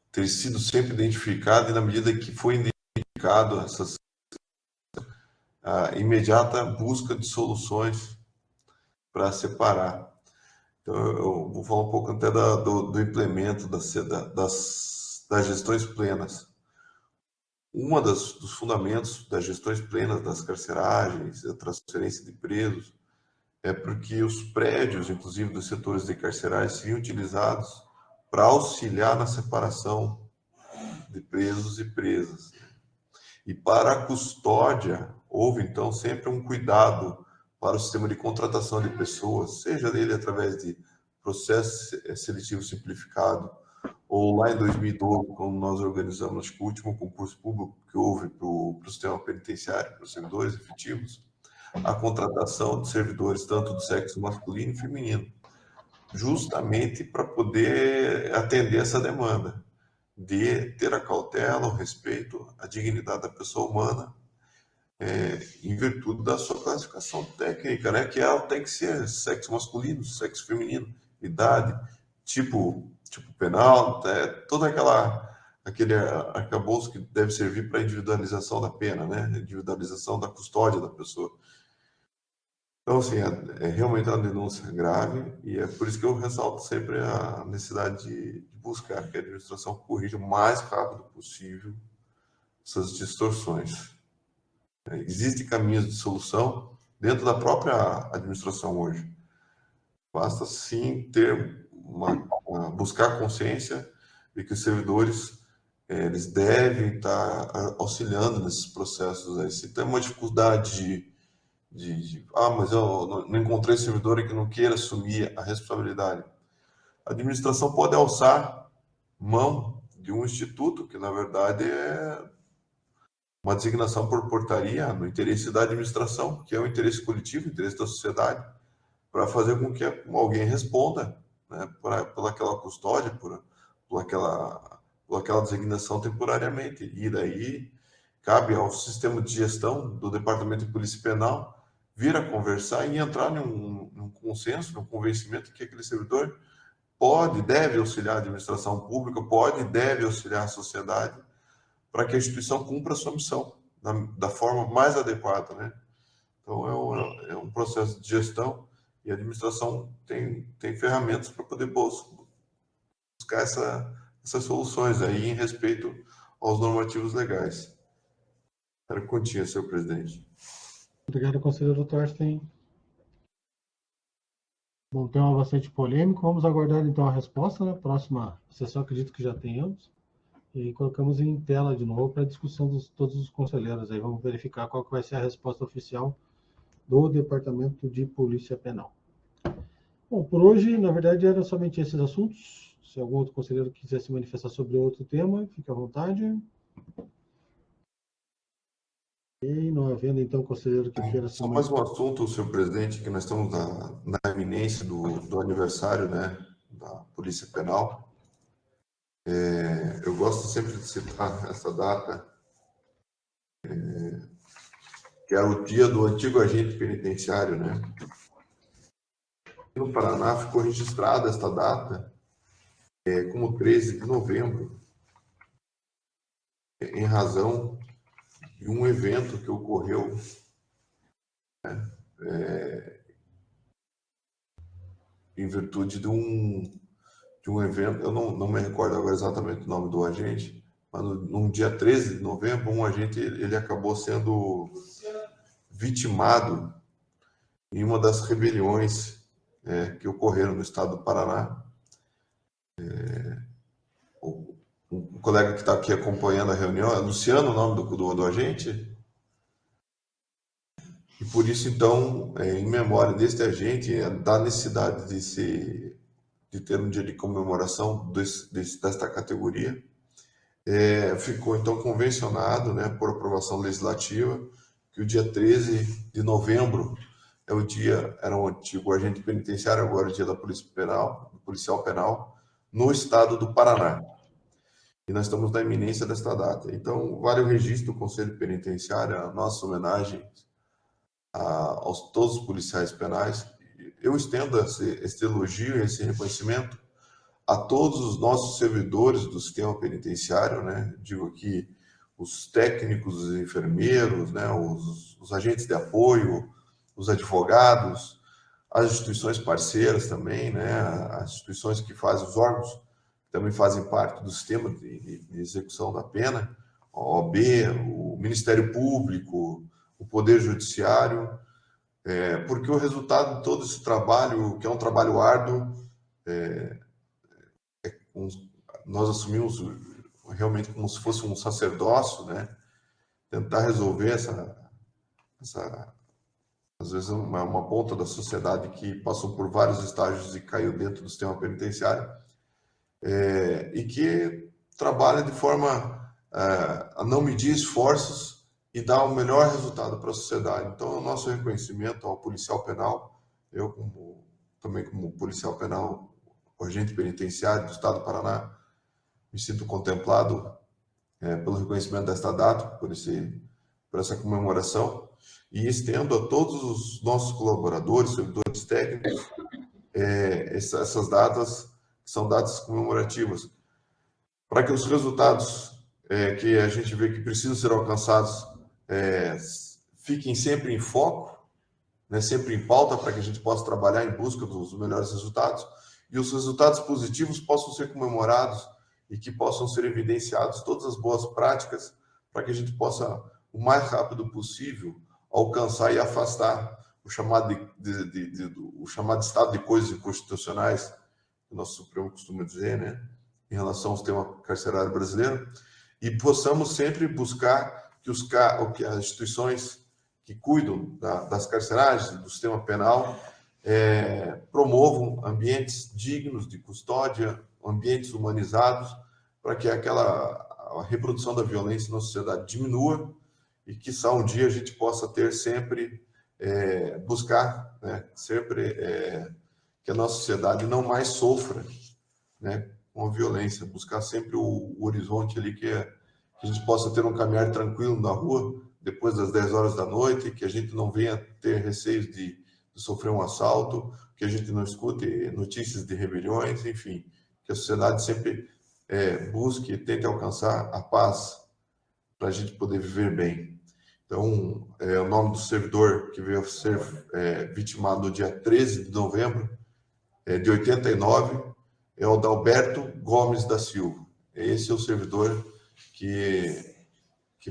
Ter sido sempre identificado, e na medida que foi identificado a imediata busca de soluções para separar. Então, eu vou falar um pouco até do implemento das gestões plenas. Dos fundamentos das gestões plenas das carceragens, da transferência de presos, é porque os prédios, inclusive dos setores de carcerais, seriam utilizados para auxiliar na separação de presos e presas. E para a custódia, houve então sempre um cuidado para o sistema de contratação de pessoas, seja dele através de processo seletivo simplificado, ou lá em 2012, quando nós organizamos, acho que o último concurso público que houve para o sistema penitenciário, para os servidores efetivos, a contratação de servidores tanto do sexo masculino e feminino, justamente para poder atender essa demanda de ter a cautela, o respeito, a dignidade da pessoa humana, em virtude da sua classificação técnica, né? Que ela tem que ser sexo masculino, sexo feminino, idade, tipo penal, toda aquele arcabouço que deve servir para a individualização da pena, né? Individualização da custódia da pessoa. Então, assim, é realmente uma denúncia grave, e é por isso que eu ressalto sempre a necessidade de buscar que a administração corrija o mais rápido possível essas distorções. Existem caminhos de solução dentro da própria administração hoje. Basta, sim, buscar consciência de que os servidores eles devem estar auxiliando nesses processos. Aí. Se tem uma dificuldade mas eu não encontrei servidor que não queira assumir a responsabilidade. A administração pode alçar mão de um instituto, que na verdade é uma designação por portaria no interesse da administração, que é o interesse coletivo, o interesse da sociedade, para fazer com que alguém responda, né, por aquela custódia, por aquela designação temporariamente. E daí cabe ao sistema de gestão do Departamento de Polícia Penal vir a conversar e entrar num consenso, num convencimento que aquele servidor deve auxiliar a administração pública, deve auxiliar a sociedade para que a instituição cumpra a sua missão da forma mais adequada, né? Então, é um processo de gestão, e a administração tem ferramentas para poder buscar essas soluções aí em respeito aos normativos legais. Era contigo, senhor presidente. Obrigado, conselheiro Thorsten. Bom, tema bastante polêmico. Vamos aguardar, então, a resposta, né? Próxima sessão, acredito que já tenhamos. E colocamos em tela de novo para a discussão de todos os conselheiros. Aí vamos verificar qual que vai ser a resposta oficial do Departamento de Polícia Penal. Bom, por hoje, na verdade, eram somente esses assuntos. Se algum outro conselheiro quiser se manifestar sobre outro tema, fique à vontade. E não havendo, então, conselheiro que queira se manifestar. Só mais um assunto, senhor presidente, que nós estamos na iminência do aniversário, né, da Polícia Penal. Eu gosto sempre de citar essa data, que era o dia do antigo agente penitenciário, né? No Paraná ficou registrada esta data como 13 de novembro, em razão de um evento que ocorreu, né, em virtude de um de um evento, eu não me recordo agora exatamente o nome do agente, mas no dia 13 de novembro, um agente ele acabou sendo vitimado em uma das rebeliões que ocorreram no estado do Paraná. O colega que está aqui acompanhando a reunião é Luciano, o nome do agente? E por isso, então, em memória deste agente, da necessidade de ter um dia de comemoração desta categoria, ficou então convencionado, né, por aprovação legislativa, que o dia 13 de novembro é o dia, era um antigo agente penitenciário, agora é o dia da Polícia Penal, do policial penal, no estado do Paraná. E nós estamos na iminência desta data. Então, vale o registro do Conselho Penitenciário, a nossa homenagem aos todos os policiais penais. Eu estendo esse elogio, esse reconhecimento a todos os nossos servidores do sistema penitenciário, né? Digo aqui os técnicos, os enfermeiros, né? Os agentes de apoio, os advogados, as instituições parceiras também, né? As instituições que fazem, os órgãos que também fazem parte do sistema de execução da pena, a OAB, o Ministério Público, o Poder Judiciário, porque o resultado de todo esse trabalho, que é um trabalho árduo, nós assumimos realmente como se fosse um sacerdócio, né? Tentar resolver às vezes uma ponta da sociedade que passou por vários estágios e caiu dentro do sistema penitenciário, e que trabalha de forma a não medir esforços e dar o melhor resultado para a sociedade. Então, o nosso reconhecimento ao policial penal, eu também como policial penal, agente penitenciário do Estado do Paraná, me sinto contemplado pelo reconhecimento desta data, por essa comemoração, e estendo a todos os nossos colaboradores, servidores técnicos, essas datas, que são datas comemorativas, para que os resultados que a gente vê que precisam ser alcançados fiquem sempre em foco, né, sempre em pauta, para que a gente possa trabalhar em busca dos melhores resultados, e os resultados positivos possam ser comemorados e que possam ser evidenciados todas as boas práticas, para que a gente possa, o mais rápido possível, alcançar e afastar o chamado estado de coisas inconstitucionais, que o nosso Supremo costuma dizer, né, em relação ao sistema carcerário brasileiro, e possamos sempre buscar que as instituições que cuidam das carceragens, do sistema penal, promovam ambientes dignos de custódia, ambientes humanizados, para que a reprodução da violência na sociedade diminua e que um dia a gente possa ter sempre, buscar, né, sempre que a nossa sociedade não mais sofra, né, com a violência, buscar sempre o horizonte ali que a gente possa ter um caminhar tranquilo na rua depois das 10 horas da noite, que a gente não venha ter receios de sofrer um assalto, que a gente não escute notícias de rebeliões, enfim, que a sociedade sempre busque e tente alcançar a paz para a gente poder viver bem. Então, o nome do servidor que veio a ser vitimado no dia 13 de novembro de 89 é o Dalberto Gomes da Silva. Esse é o servidor que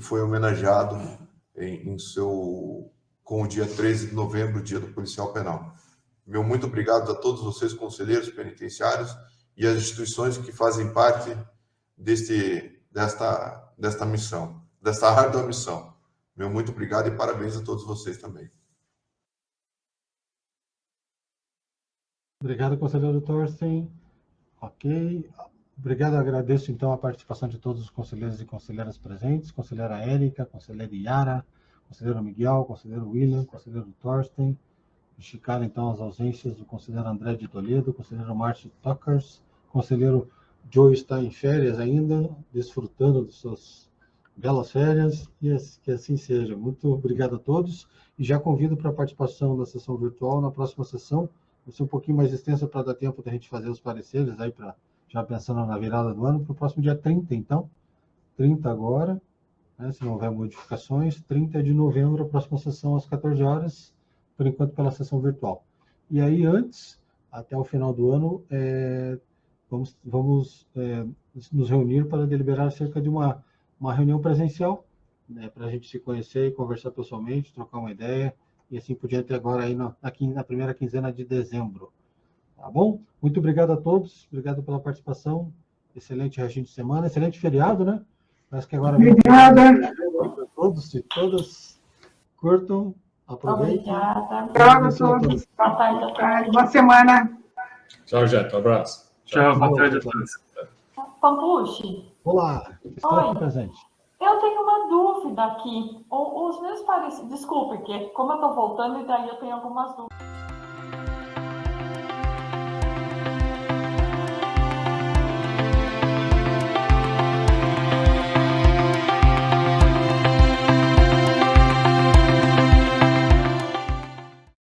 foi homenageado com o dia 13 de novembro, o dia do policial penal. Meu muito obrigado a todos vocês, conselheiros penitenciários, e as instituições que fazem parte desta missão, desta árdua missão. Meu muito obrigado e parabéns a todos vocês também. Obrigado, conselheiro Thorsten. Ok. Obrigado, agradeço então a participação de todos os conselheiros e conselheiras presentes, conselheira Érica, conselheira Yara, conselheiro Miguel, conselheiro William, conselheiro Thorsten. Esticar então as ausências do conselheiro André de Toledo, conselheiro Márcio Tuckers, conselheiro Joe está em férias ainda, desfrutando de suas belas férias, e que assim seja. Muito obrigado a todos, e já convido para a participação da sessão virtual na próxima sessão. Vai ser um pouquinho mais extensa para dar tempo da gente fazer os pareceres, aí já pensando na virada do ano, para o próximo dia 30, então. 30 agora, né, se não houver modificações, 30 de novembro, a próxima sessão às 14 horas, por enquanto pela sessão virtual. E aí, antes, até o final do ano, vamos nos reunir para deliberar acerca de uma reunião presencial, né, para a gente se conhecer e conversar pessoalmente, trocar uma ideia, e assim por diante agora aí na primeira quinzena de dezembro. Tá bom? Muito obrigado a todos, obrigado pela participação, excelente restinho de semana, excelente feriado, né? Parece que agora... Obrigada. Para todos e todas, curtam, aproveitem. Obrigada. Tchau a todos. Boa tarde a todos. Boa semana. Tchau, Jeto. Um abraço. Tchau, boa tarde a todos. Pampucci. Olá, estou aqui presente. Eu tenho uma dúvida aqui. Os meus parecidos, desculpe, que como eu estou voltando, e daí eu tenho algumas dúvidas.